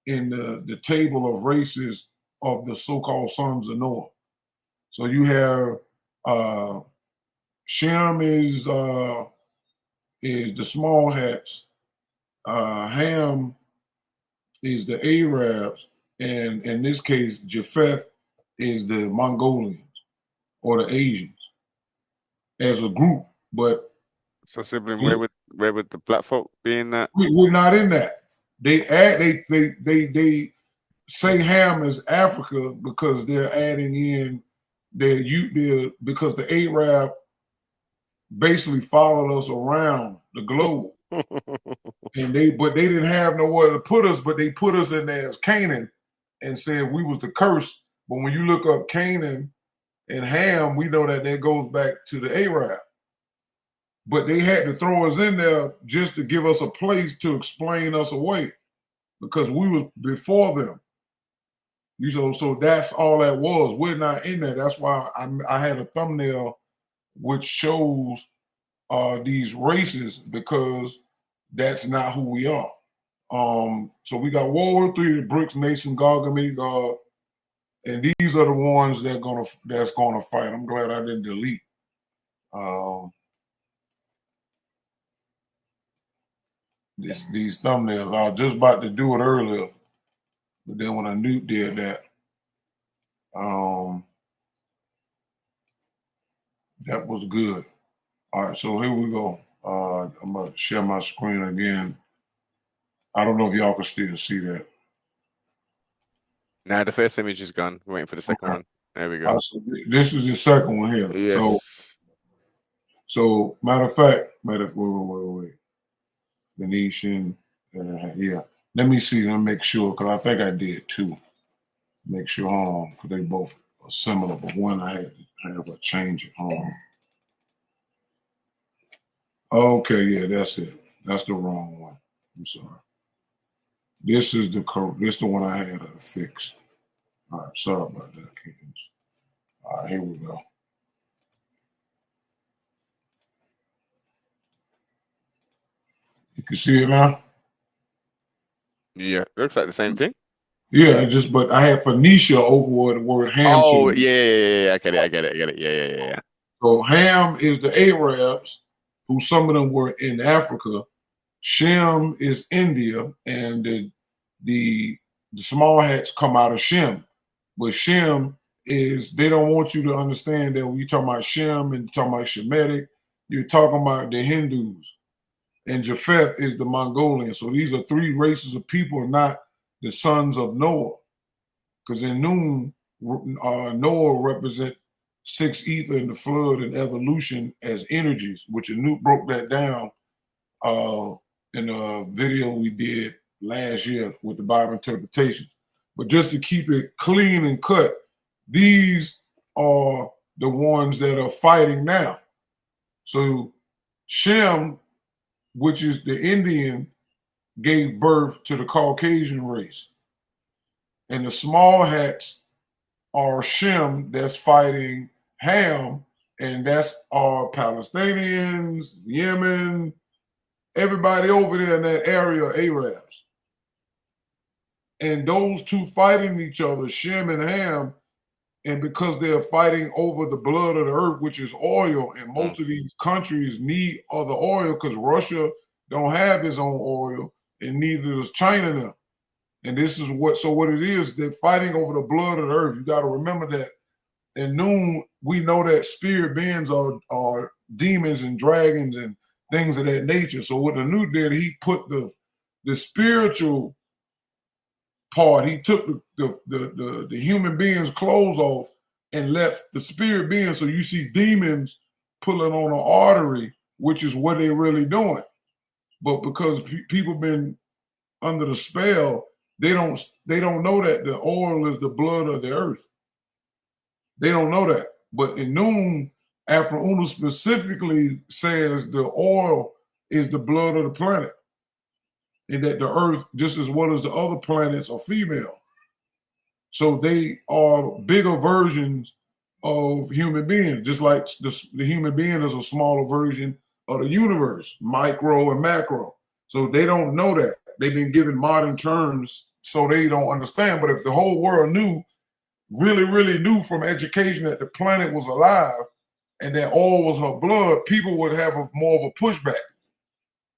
in the table of races of the so-called sons of Noah. So you have Shem is the small hats, Ham is the Arabs, and in this case, Japheth is the Mongolians or the Asians as a group. But So, sibling, where would the black folk be in that? we're not in that. They say Ham is Africa because they're adding in because the Arab basically followed us around the globe. And they didn't have nowhere to put us, but they put us in there as Canaan and said we was the curse. But when you look up Canaan and Ham, we know that goes back to the Arab. But they had to throw us in there just to give us a place to explain us away, because we was before them. So that's all that was. We're not in there. That's why I had a thumbnail which shows these races, because that's not who we are. So we got World War III, the BRICS nation, Gog and Magog, and these are the ones that's gonna fight. I'm glad I didn't delete. These thumbnails. I was just about to do it earlier, But then when Anoop did that, that was good. All right, so here we go. I'm gonna share my screen again. I don't know if y'all can still see that. Now the first image is gone. We're waiting for the second one. There we go. So this is the second one here. Yes. So matter of fact, wait. Venetian, yeah. Let me see. Let me make sure, because I think I did two. Make sure, because they both are similar, but one I had to have a change it. Okay, yeah, that's it. That's the wrong one. I'm sorry. This is the one I had to fix. All right, sorry about that, kids. All right, here we go. You can see it now? Yeah, looks like the same thing. Yeah, but I had Phoenicia over the word Ham. Oh, yeah. I get it. Yeah. So Ham is the Arabs, who some of them were in Africa. Shem is India, and the small hats come out of Shem. But Shem is, they don't want you to understand that when you're talking about Shem and talking about Shemitic, you're talking about the Hindus. And Japheth is the Mongolian. So these are three races of people, not the sons of Noah. Because in NOONE, Noah represents six ether and the flood and evolution as energies, which Anoop broke that down in a video we did last year with the Bible interpretation. But just to keep it clean and cut, these are the ones that are fighting now. So Shem, which is the Indian, gave birth to the Caucasian race. And the small hats are Shem that's fighting Ham, and that's our Palestinians, Yemen, everybody over there in that area are Arabs. And those two fighting each other, Shem and Ham, and because they're fighting over the blood of the earth, which is oil, and most of these countries need other oil because Russia don't have its own oil, and neither does China now. And this is what it is. They're fighting over the blood of the earth. You got to remember that. In NOONE, we know that spirit beings are demons and dragons and things of that nature. So what the Anoop did, he put the spiritual part. He took the human beings' clothes off and left the spirit being. So you see demons pulling on an artery, which is what they're really doing. But because people been under the spell, they don't know that the oil is the blood of the earth. They don't know that. But in NOONE, Afro-Uno specifically says the oil is the blood of the planet, and that the earth, just as well as the other planets, are female. So they are bigger versions of human beings, just like the human being is a smaller version of the universe, micro and macro. So they don't know that. They've been given modern terms, so they don't understand. But if the whole world knew, really knew from education that the planet was alive and that oil was her blood, people would have more of a pushback.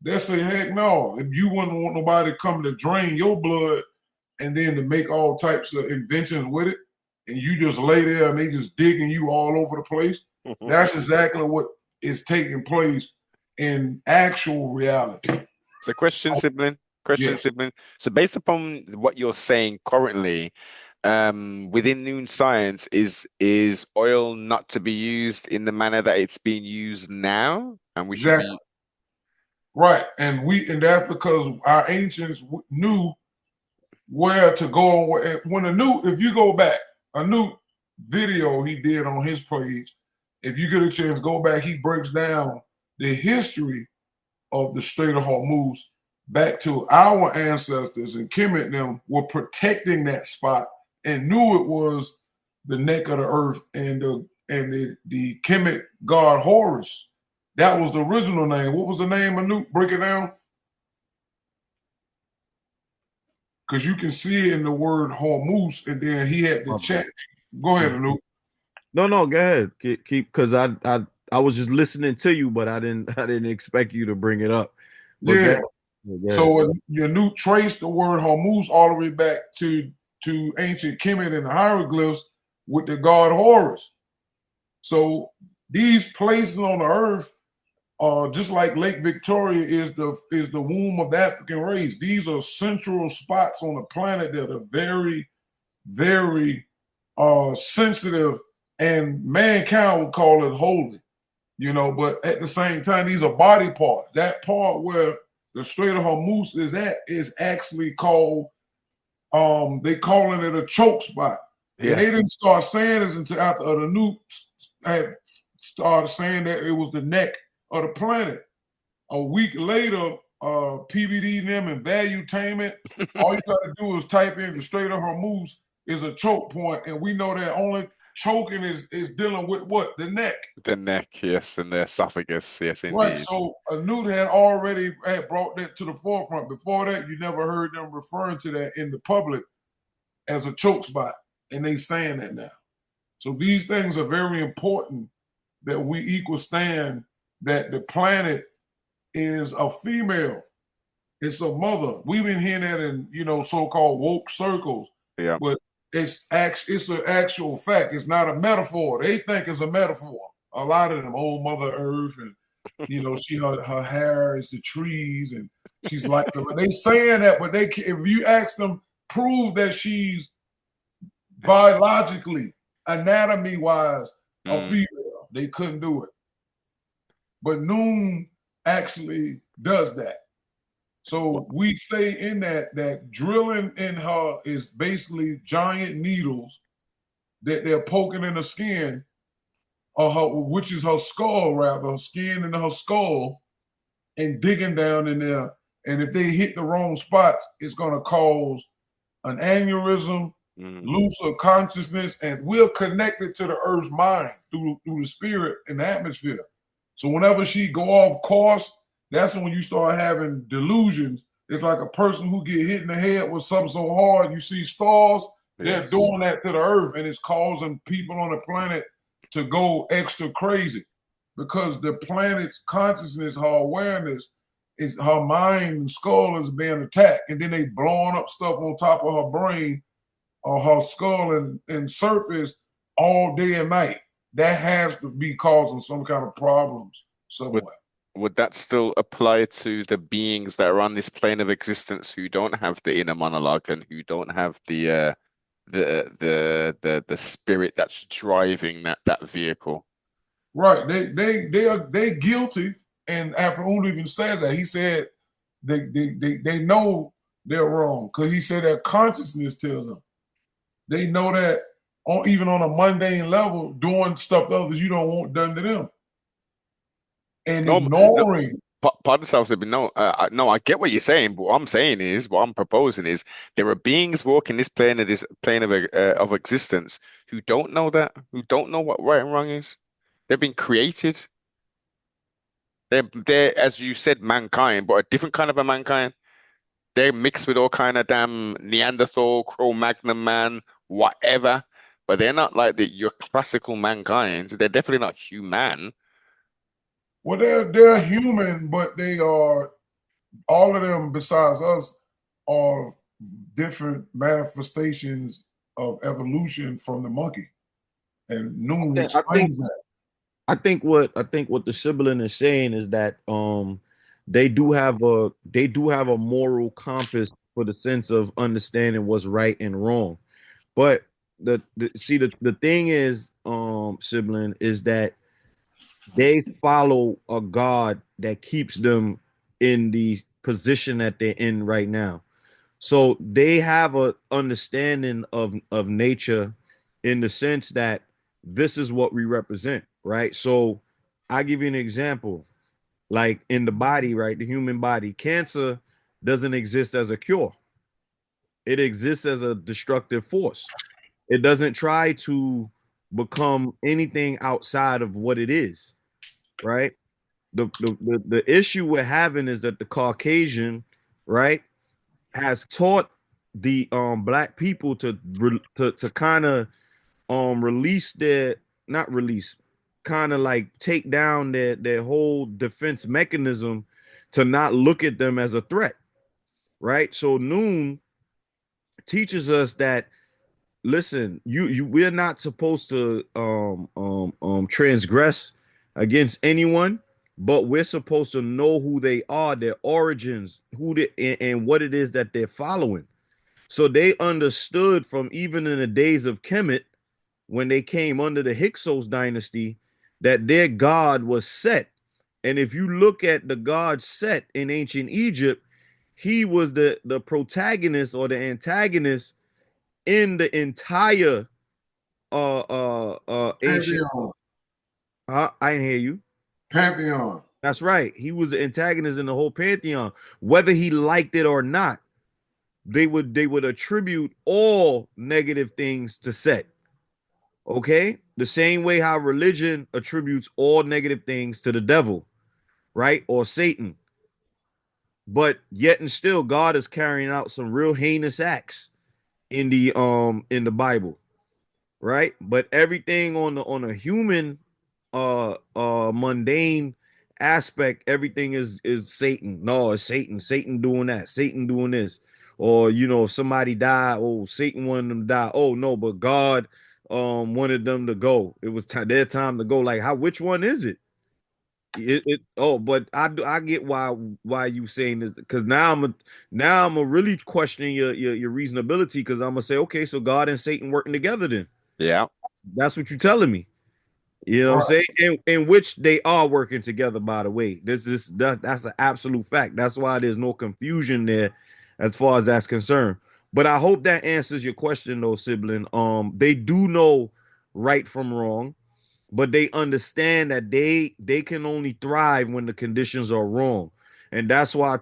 They'll say, heck no, if you wouldn't want nobody coming to drain your blood and then to make all types of inventions with it, and you just lay there and they just digging you all over the place. That's exactly what is taking place in actual reality. So question, sibling. Sibling. So based upon what you're saying currently, within NOONE science, is oil not to be used in the manner that it's being used now? And we should be right. And that's because our ancients knew where to go. When if you go back, a new video he did on his page, if you get a chance, go back, he breaks down the history of the Strait of Hormuz back to our ancestors, and Kemet and them were protecting that spot and knew it was the neck of the earth, and the Kemet god Horus. That was the original name. What was the name, Anoop? Break it down. Because you can see it in the word Hormuz, and then he had the chat. Go ahead, Anoop. No, go ahead. Keep, because I was just listening to you, but I didn't expect you to bring it up. But yeah. So your Anoop traced the word Hormuz all the way back to to ancient Kemet and the hieroglyphs with the god Horus. So these places on the earth, just like Lake Victoria is the womb of the African race. These are central spots on the planet that are very, very sensitive, and mankind would call it holy, you know. But at the same time, these are body parts. That part where the Strait of Hormuz is at is actually called, they calling it a choke spot. Yeah. And they didn't start saying this until after the NOONE had started saying that it was the neck of the planet. A week later, PBD and them and Valuetainment, all you gotta do is type in the Strait of Hormuz is a choke point, and we know that only choking is dealing with what? The neck. The neck, yes, and the esophagus, yes, indeed. Right. So NOONE had already brought that to the forefront. Before that, you never heard them referring to that in the public as a choke spot, and they saying that now. So these things are very important, that we equal stand that the planet is a female. It's a mother. We've been hearing that in, you know, so-called woke circles. Yeah. But it's an actual fact. It's not a metaphor. They think it's a metaphor. A lot of them, old Mother Earth, and you know, her hair is the trees, and she's like them. They saying that, but if you ask them, prove that she's biologically, anatomy-wise, a female, they couldn't do it. But NOONE actually does that. So we say in that drilling in her is basically giant needles that they're poking in the skin of her, which is her skull, rather, skin into her skull, and digging down in there. And if they hit the wrong spots, it's going to cause an aneurysm, loss of consciousness, and we're connected to the earth's mind through the spirit and the atmosphere. So whenever she go off course, that's when you start having delusions. It's like a person who get hit in the head with something so hard, you see stars, they're doing that to the earth, and it's causing people on the planet to go extra crazy, because the planet's consciousness, her awareness, is her mind and skull is being attacked, and then they blowing up stuff on top of her brain or her skull and surface all day and night. That has to be causing some kind of problems somewhere. Would that still apply to the beings that are on this plane of existence who don't have the inner monologue and who don't have the spirit that's driving that vehicle? Right. They're guilty, and Afro even said that. He said they know they're wrong, because he said that consciousness tells them. They know that even on a mundane level, doing stuff to others you don't want done to them. And ignoring. Pardon yourself, no, I get what you're saying, but what I'm proposing is there are beings walking this plane of existence who don't know that, who don't know what right and wrong is. They've been created. They're, as you said, mankind, but a different kind of a mankind. They're mixed with all kind of damn Neanderthal, Cro-Magnon man, whatever. But they're not like your classical mankind. They're definitely not human. Well, they're human, but they are, all of them besides us are different manifestations of evolution from the monkey. And NOONE explains that. I think what the sibling is saying is that they do have a moral compass for the sense of understanding what's right and wrong. But the thing is, sibling, is that they follow a God that keeps them in the position that they're in right now. So they have a understanding of nature in the sense that this is what we represent, right? So I give you an example, like in the body, right? The human body, cancer doesn't exist as a cure. It exists as a destructive force. It doesn't try to become anything outside of what it is, right? The issue we're having is that the Caucasian, right, has taught the black people to kind of release their, not release, kind of like take down their whole defense mechanism to not look at them as a threat, right? So NOONE teaches us that, listen, we're not supposed to transgress against anyone, but we're supposed to know who they are, their origins, and what it is that they're following. So they understood from even in the days of Kemet, when they came under the Hyksos dynasty, that their god was Set. And if you look at the god Set in ancient Egypt, he was the protagonist or the antagonist in the entire ancient. Pantheon. I didn't hear you. Pantheon. That's right. He was the antagonist in the whole pantheon. Whether he liked it or not, they would attribute all negative things to Set. Okay, the same way how religion attributes all negative things to the devil, right, or Satan. But yet and still, God is carrying out some real heinous acts in the Bible, right? But everything on a human mundane aspect, everything is Satan. No, it's Satan doing that, Satan doing this. Or if somebody died, oh, Satan wanted them to die. Oh no, but God wanted them to go. It was their time to go. Like, which one is it? But I get why you saying this, because now I'm a really questioning your reasonability, because I'm gonna say, okay, so God and Satan working together then. Yeah. That's what you're telling me. You know what I'm saying? In which they are working together, by the way. That's an absolute fact. That's why there's no confusion there as far as that's concerned. But I hope that answers your question though, sibling. They do know right from wrong, but they understand that they can only thrive when the conditions are wrong. And that's why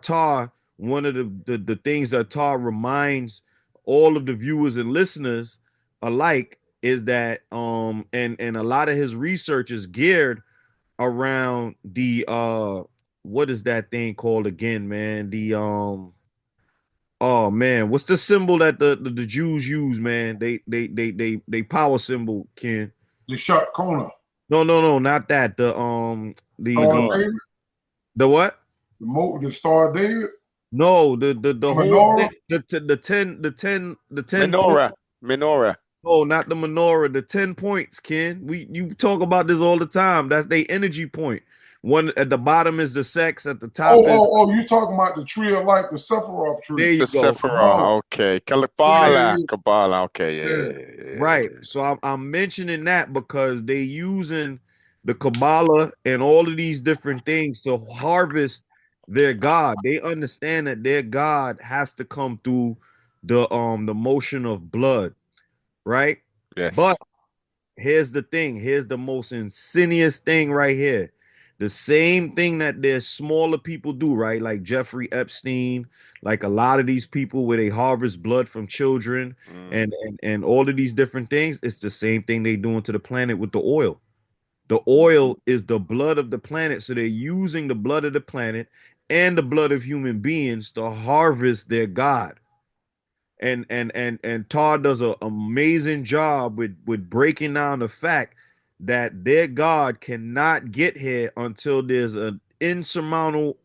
one of the things that Tar reminds all of the viewers and listeners alike is that and a lot of his research is geared around the what is that thing called again, man? The oh man, what's the symbol that the Jews use, man? They power symbol, Ken. The shot corner. No, not that. David? The what? The Star David? No, the whole thing, the 10 points. Menorah. Oh, not the menorah, the 10 points, Ken. You talk about this all the time. That's their energy point. One at the bottom is the sex, at the top is You talking about the tree of life, the Sephiroth tree. there you The go. Sephirah. Okay. Kabbalah. Okay. Yeah. Right. So I'm mentioning that because they using the Kabbalah and all of these different things to harvest their God. They understand that their God has to come through the motion of blood, right? Yes. But here's the thing. Here's the most insidious thing right here. The same thing that there's smaller people do, right? Like Jeffrey Epstein, like a lot of these people where they harvest blood from children and all of these different things. It's the same thing they doing to the planet with the oil. The oil is the blood of the planet. So they're using the blood of the planet and the blood of human beings to harvest their God. And Todd does an amazing job with breaking down the fact that their God cannot get here until there's an insurmountable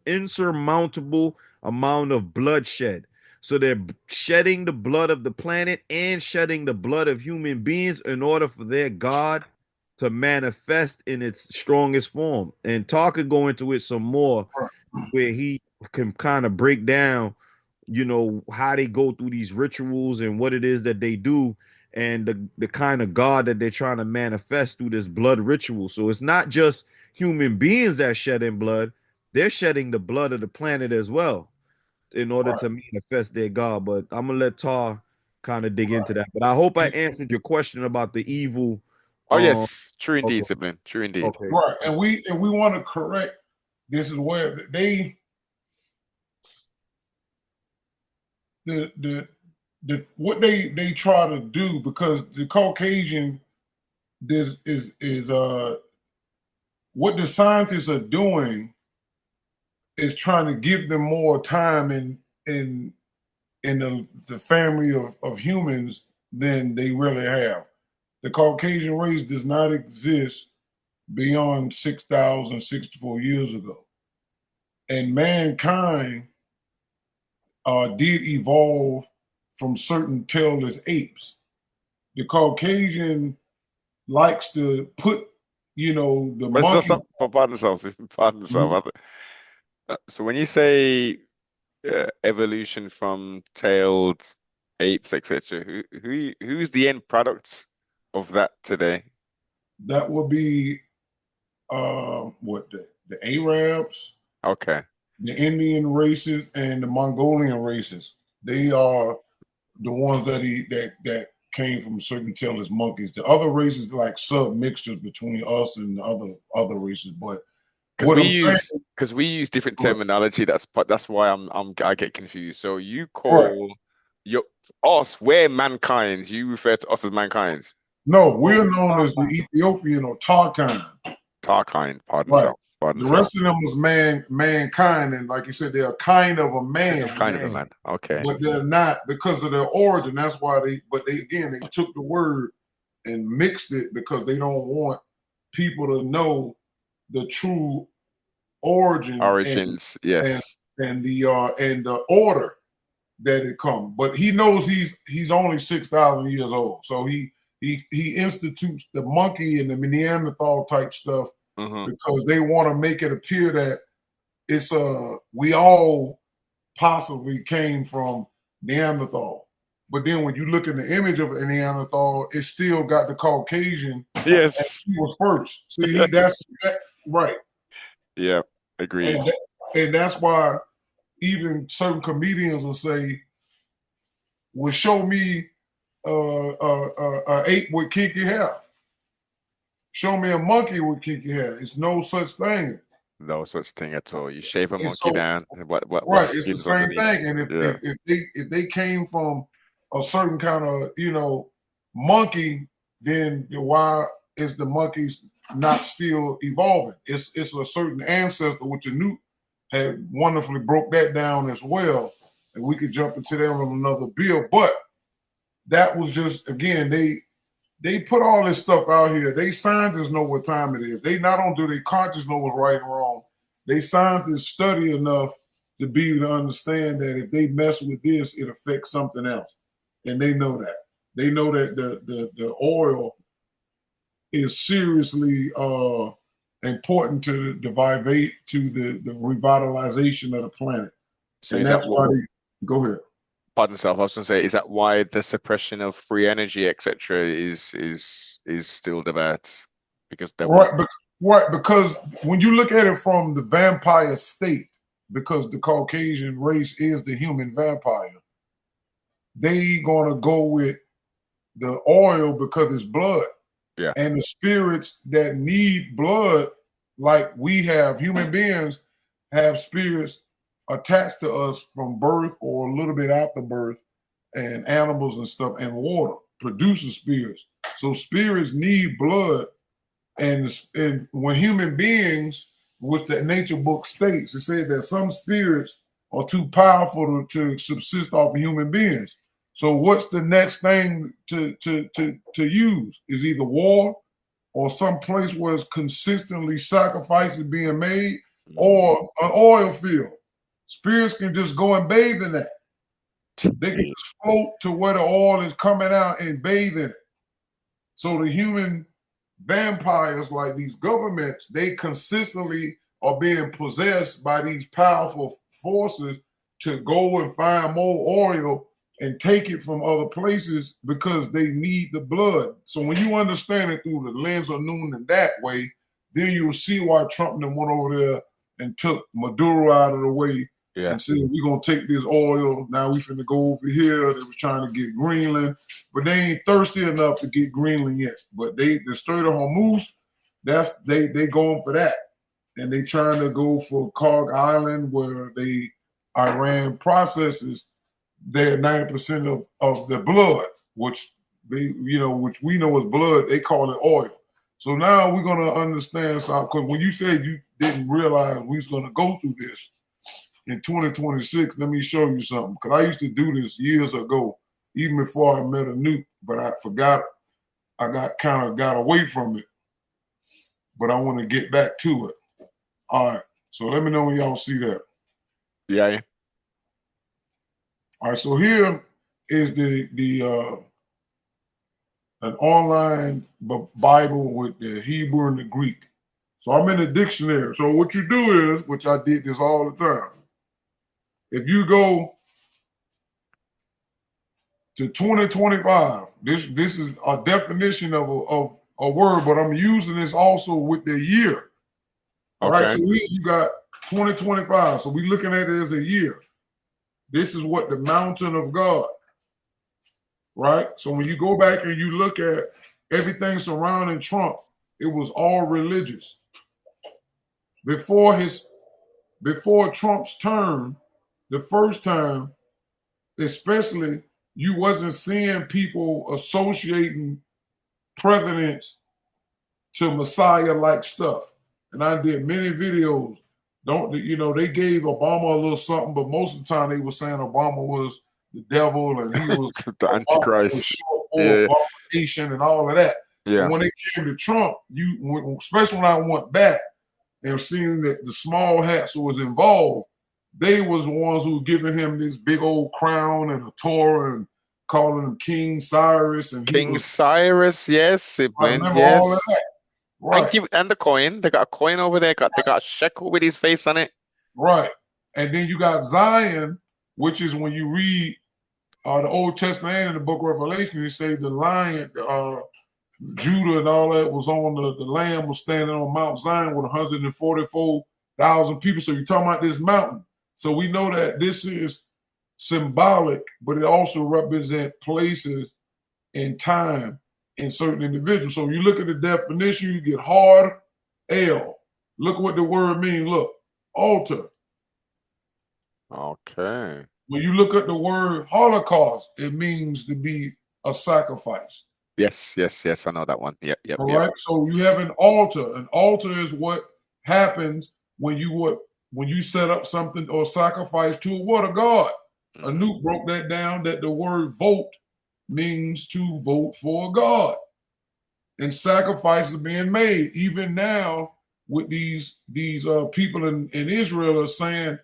amount of bloodshed. So they're shedding the blood of the planet and shedding the blood of human beings in order for their God to manifest in its strongest form. And Todd could go into it some more, where he can kind of break down how they go through these rituals and what it is that they do, and the kind of God that they're trying to manifest through this blood ritual. So it's not just human beings that shedding blood, they're shedding the blood of the planet as well in order to manifest their God. But I'm gonna let Tar kind of dig into that. But I hope I answered your question about the evil. Oh yes, true indeed, okay. sibling. True indeed. Okay. Right. And we want to correct this is where what they try to do, because the Caucasian is what the scientists are doing is trying to give them more time in the family of humans than they really have. The Caucasian race does not exist beyond 6,064 years ago. And mankind did evolve from certain tailless apes. The Caucasian likes to put, the But it's monkey. not, pardon yourself, pardon yourself. So when you say evolution from tailed apes, etc., who's the end product of that today? That would be the Arabs, Okay. the Indian races, and the Mongolian races. They are the ones that came from certain tailless monkeys. The other races like submixtures between us and the other races. But what I'm saying, because we use different terminology. That's why I get confused. So you right? call us, we're mankind. You refer to us as mankind. No, we're known as the Ethiopian or Tarkan. Tarkind, pardon Right. self, pardon The self. rest of them was mankind, and like you said, they're kind of a man. Kind of a man. Okay. But they're not because of their origin. That's why they took the word and mixed it because they don't want people to know the true origin Origins, yes. and the order that it comes. But he knows he's only 6,000 years old. So he institutes the monkey and the Neanderthal type stuff because they want to make it appear that it's we all possibly came from Neanderthal. But then when you look at the image of a Neanderthal, it still got the Caucasian. Yes. He was first. See, that's right. Yeah, agreed. And that's why even certain comedians will say, "Well, show me an ape with kinky hair. Show me a monkey with kinky hair. It's no such thing." No such thing at all. You shave a And monkey down, what right, it's the skin's same underneath? thing. And if they came from a certain kind of monkey, then why is the monkeys not still evolving? It's a certain ancestor, which NOONE had wonderfully broke that down as well, and we could jump into that on another bill. But that was just, again, they put all this stuff out here. They scientists know what time it is. They not only do they conscious know what's right and wrong, they scientists study enough to be able to understand that if they mess with this, it affects something else. And they know that. They know that the oil is seriously important to the revitalization of the planet. So and is that's that why go ahead. Pardon self, I was going to say, is that why the suppression of free energy, etc., is still debate? Because right, because when you look at it from the vampire state, because the Caucasian race is the human vampire, they gonna go with the oil because it's blood. Yeah. And the spirits that need blood, like we have, human beings have spirits attached to us from birth or a little bit after birth, and animals and stuff, and water produces spirits. So spirits need blood. And when human beings, which the nature book states, it said that some spirits are too powerful to subsist off of human beings. So what's the next thing to use? Is either war or some place where it's consistently sacrifices being made, or an oil field. Spirits can just go and bathe in that. They can just float to where the oil is coming out and bathe in it. So the human vampires, like these governments, they consistently are being possessed by these powerful forces to go and find more oil and take it from other places because they need the blood. So when you understand it through the lens of NOONE in that way, then you'll see why Trump then went over there and took Maduro out of the way and said, we're going to take this oil. Now we finna go over here. They was trying to get Greenland, but they ain't thirsty enough to get Greenland yet. But the Strait of Hormuz, they going for that. And they trying to go for Kog Island, where Iran processes their 90% of the blood, which which we know is blood, they call it oil. So now we're gonna understand something, because when you said you didn't realize we was gonna go through this in 2026, let me show you something. Because I used to do this years ago, even before I met a NOONE, but I forgot. I got away from it, but I want to get back to it. All right, so let me know when y'all see that. Yeah. All right, so here is an online Bible with the Hebrew and the Greek. So I'm in the dictionary. So what you do is, which I did this all the time, if you go to 2025, this is a definition of a word, but I'm using this also with the year. All right, so you got 2025. So we're looking at it as a year. This is what the mountain of God, right? So when you go back and you look at everything surrounding Trump, it was all religious. Before Trump's term, the first time, especially, you wasn't seeing people associating presidents to Messiah-like stuff. And I did many videos. They gave Obama a little something, but most of the time they were saying Obama was the devil and he was the Antichrist, abomination and all of that. Yeah. And when it came to Trump, especially when I went back and seeing that the small hats who was involved, they was the ones who were giving him this big old crown and a Torah and calling him King Cyrus. And Cyrus, yes, sibling, yes. All of that. Right. And the coin. They got a coin over there. They got a shekel with his face on it. Right. And then you got Zion, which is when you read the Old Testament and in the book of Revelation, you say the lion, Judah and all that was on the lamb was standing on Mount Zion with 144,000 people. So you're talking about this mountain. So we know that this is symbolic, but it also represents places and time in certain individuals. So you look at the definition, you get hard L. Look what the word means. Look, altar. Okay. When you look at the word Holocaust, it means to be a sacrifice. Yes. I know that one. Yep. All right. So you have an altar. An altar is what happens when you set up something or sacrifice to a God. Mm-hmm. Anoop broke that down, that the word vote means to vote for God. And sacrifices are being made. Even now, with these people in Israel are saying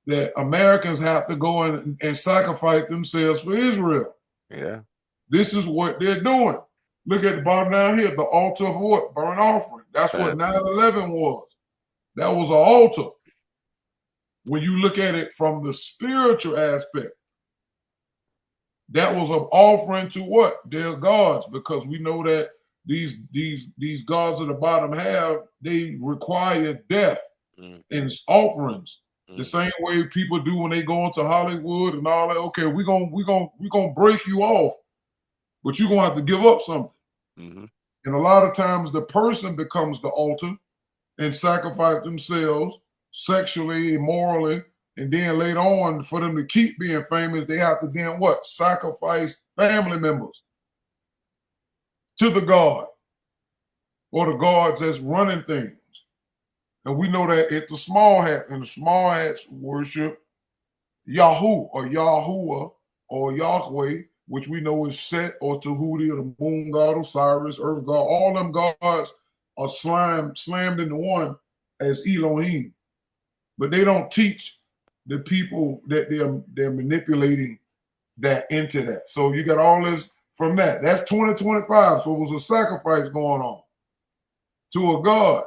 that Americans have to go and sacrifice themselves for Israel. Yeah. This is what they're doing. Look at the bottom down here, the altar of what? Burnt offering. That's what 9/11 was. That was an altar. When you look at it from the spiritual aspect, that was an offering to what? Their gods, because we know that these gods at the bottom half, they require death and offerings. The same way people do when they go into Hollywood and all that. Okay, we're gonna break you off, but you're gonna have to give up something. Mm-hmm. And a lot of times the person becomes the altar and sacrifice themselves sexually, immorally, and then later on, for them to keep being famous, they have to then what? Sacrifice family members to the god or the gods that's running things. And we know that it's the small hat, and the small hats worship Yahoo or Yahuwah or Yahweh, which we know is Set or Tahuti or the moon god, Osiris, earth god. All them gods are slammed into one as Elohim. But they don't teach the people that they're manipulating that into that. So you got all this from that. That's 2025. So it was a sacrifice going on to a god.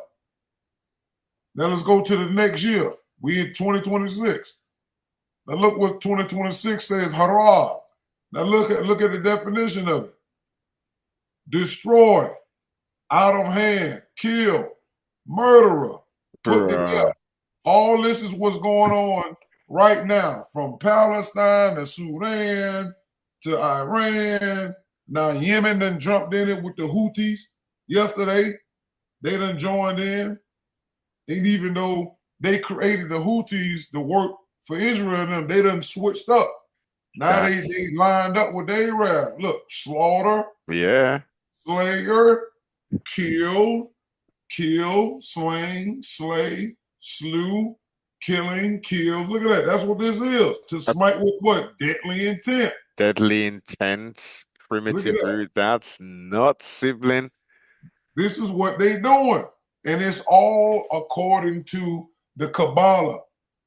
Now let's go to the next year. We in 2026. Now look what 2026 says, hara. Now look at the definition of it. Destroy, out of hand, kill, murderer, put together. All this is what's going on right now, from Palestine to Sudan to Iran. Now Yemen done jumped in it with the Houthis yesterday. They done joined in. And even though they created the Houthis to work for Israel and them, they done switched up. Now they lined up with the Arab. Look, slaughter, slayer, kill, slain, slay, slew, killing, kills. Look at that. That's what this is. To smite with what? Deadly intent. Deadly intent. Primitive root. That's not sibling. This is what they doing. And it's all according to the Kabbalah.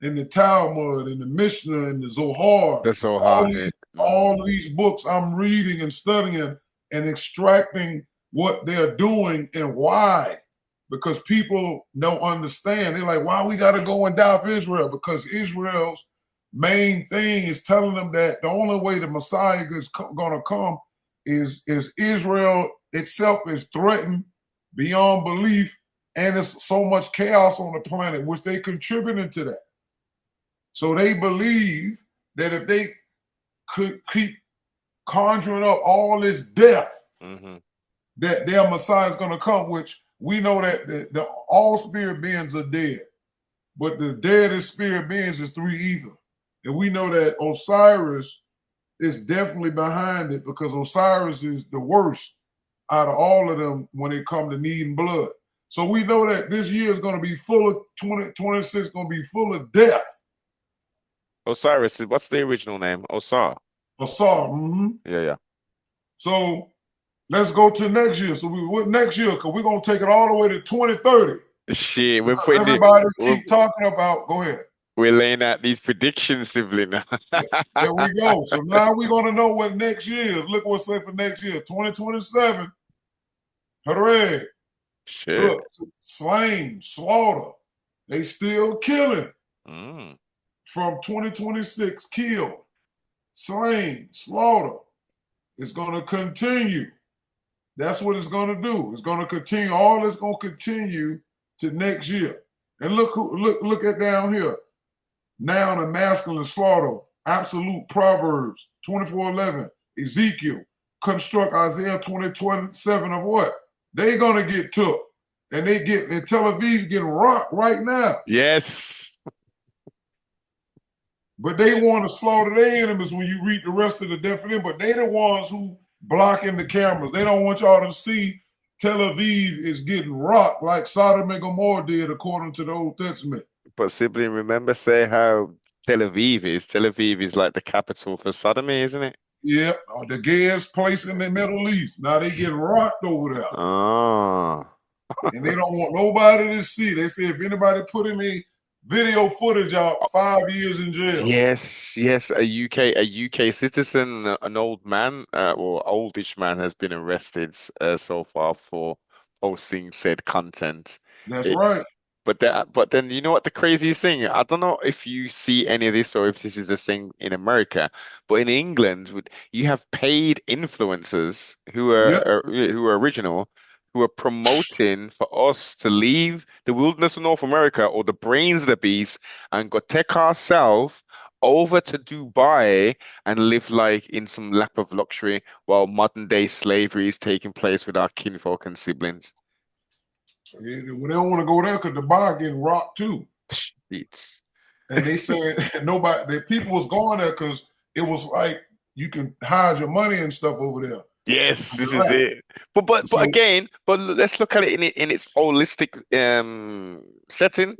in the Talmud, in the Mishnah, in the Zohar. That's so hard. All these books I'm reading and studying and extracting what they're doing and why. Because people don't understand. They're like, why we got to go and die for Israel? Because Israel's main thing is telling them that the only way the Messiah is going to come is Israel itself is threatened beyond belief, and there's so much chaos on the planet, which they contributing to that. So they believe that if they could keep conjuring up all this death, that their Messiah is going to come, which we know that all spirit beings are dead, but the deadest spirit beings is three ether. And we know that Osiris is definitely behind it, because Osiris is the worst out of all of them when it comes to needing blood. So we know that this year is going to be full of 2026, going to be full of death. Osiris, what's the original name? Osar. Osar. Yeah. So let's go to next year. So what next year? Because we're going to take it all the way to 2030. Shit, we're putting everybody keep talking about. Go ahead. We're laying out these predictions, sibling. There we go. So now we're going to know what next year is. Look what's said for next year, 2027. Hooray. Shit. Look, slain, slaughter. They still killing. From 2026, killed, slain, slaughter. It's going to continue. That's what it's going to do. It's going to continue. All it's going to continue to next year. And look at down here. Noun and masculine slaughter, absolute Proverbs 24:11, Ezekiel, construct Isaiah 20:27 of what? They're gonna get took. And Tel Aviv getting rocked right now. Yes. But they want to slaughter their enemies when you read the rest of the definition, but they the ones who blocking the cameras. They don't want y'all to see Tel Aviv is getting rocked like Sodom and Gomorrah did according to the Old Testament. But sibling, remember say how Tel Aviv is? Tel Aviv is like the capital for sodomy, isn't it? Yeah, the gayest place in the Middle East. Now they get rocked over there. And they don't want nobody to see. They say if anybody put any video footage out, 5 years in jail. Yes. A UK citizen, an old man, or oldish man, has been arrested so far for posting said content. That's right. But then you know what the craziest thing? I don't know if you see any of this or if this is a thing in America, but in England, you have paid influencers who are original, who are promoting for us to leave the wilderness of North America or the brains of the beast and go take ourselves over to Dubai and live like in some lap of luxury while modern day slavery is taking place with our kinfolk and siblings. They don't want to go there because the bar getting rocked too. And they said the people was going there because it was like you can hide your money and stuff over there. Yes, this is it. But let's look at it in its holistic setting.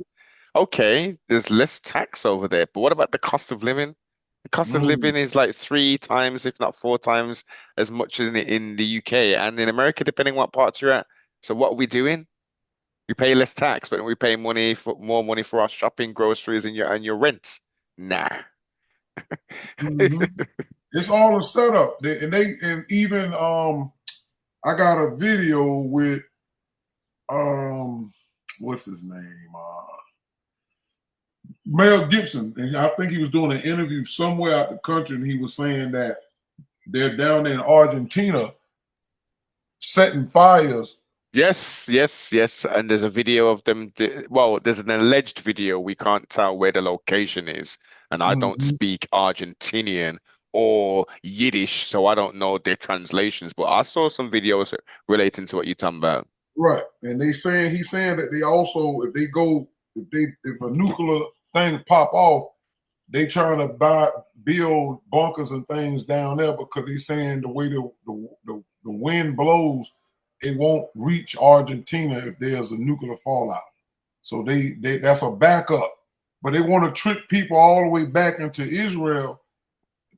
Okay, there's less tax over there, but what about the cost of living? The cost of living is like 3 times, if not 4 times, as much as in the UK and in America, depending on what parts you're at. So what are we doing? We pay less tax, but we pay more money for our shopping, groceries, and your rent. Nah. It's all a setup. And even I got a video with what's his name? Mel Gibson. And I think he was doing an interview somewhere out the country, and he was saying that they're down there in Argentina setting fires. Yes. And there's a video of them. Well, there's an alleged video. We can't tell where the location is. And I don't speak Argentinian or Yiddish, so I don't know their translations. But I saw some videos relating to what you're talking about. Right. And he's saying that they also, if a nuclear thing pop off, they trying to build bunkers and things down there because they're saying the way the wind blows, it won't reach Argentina if there's a nuclear fallout. So that's a backup. But they want to trick people all the way back into Israel,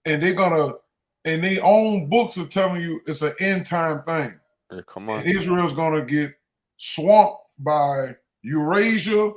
and and their own books are telling you it's an end time thing. Yeah, come on. And Israel's gonna get swamped by Eurasia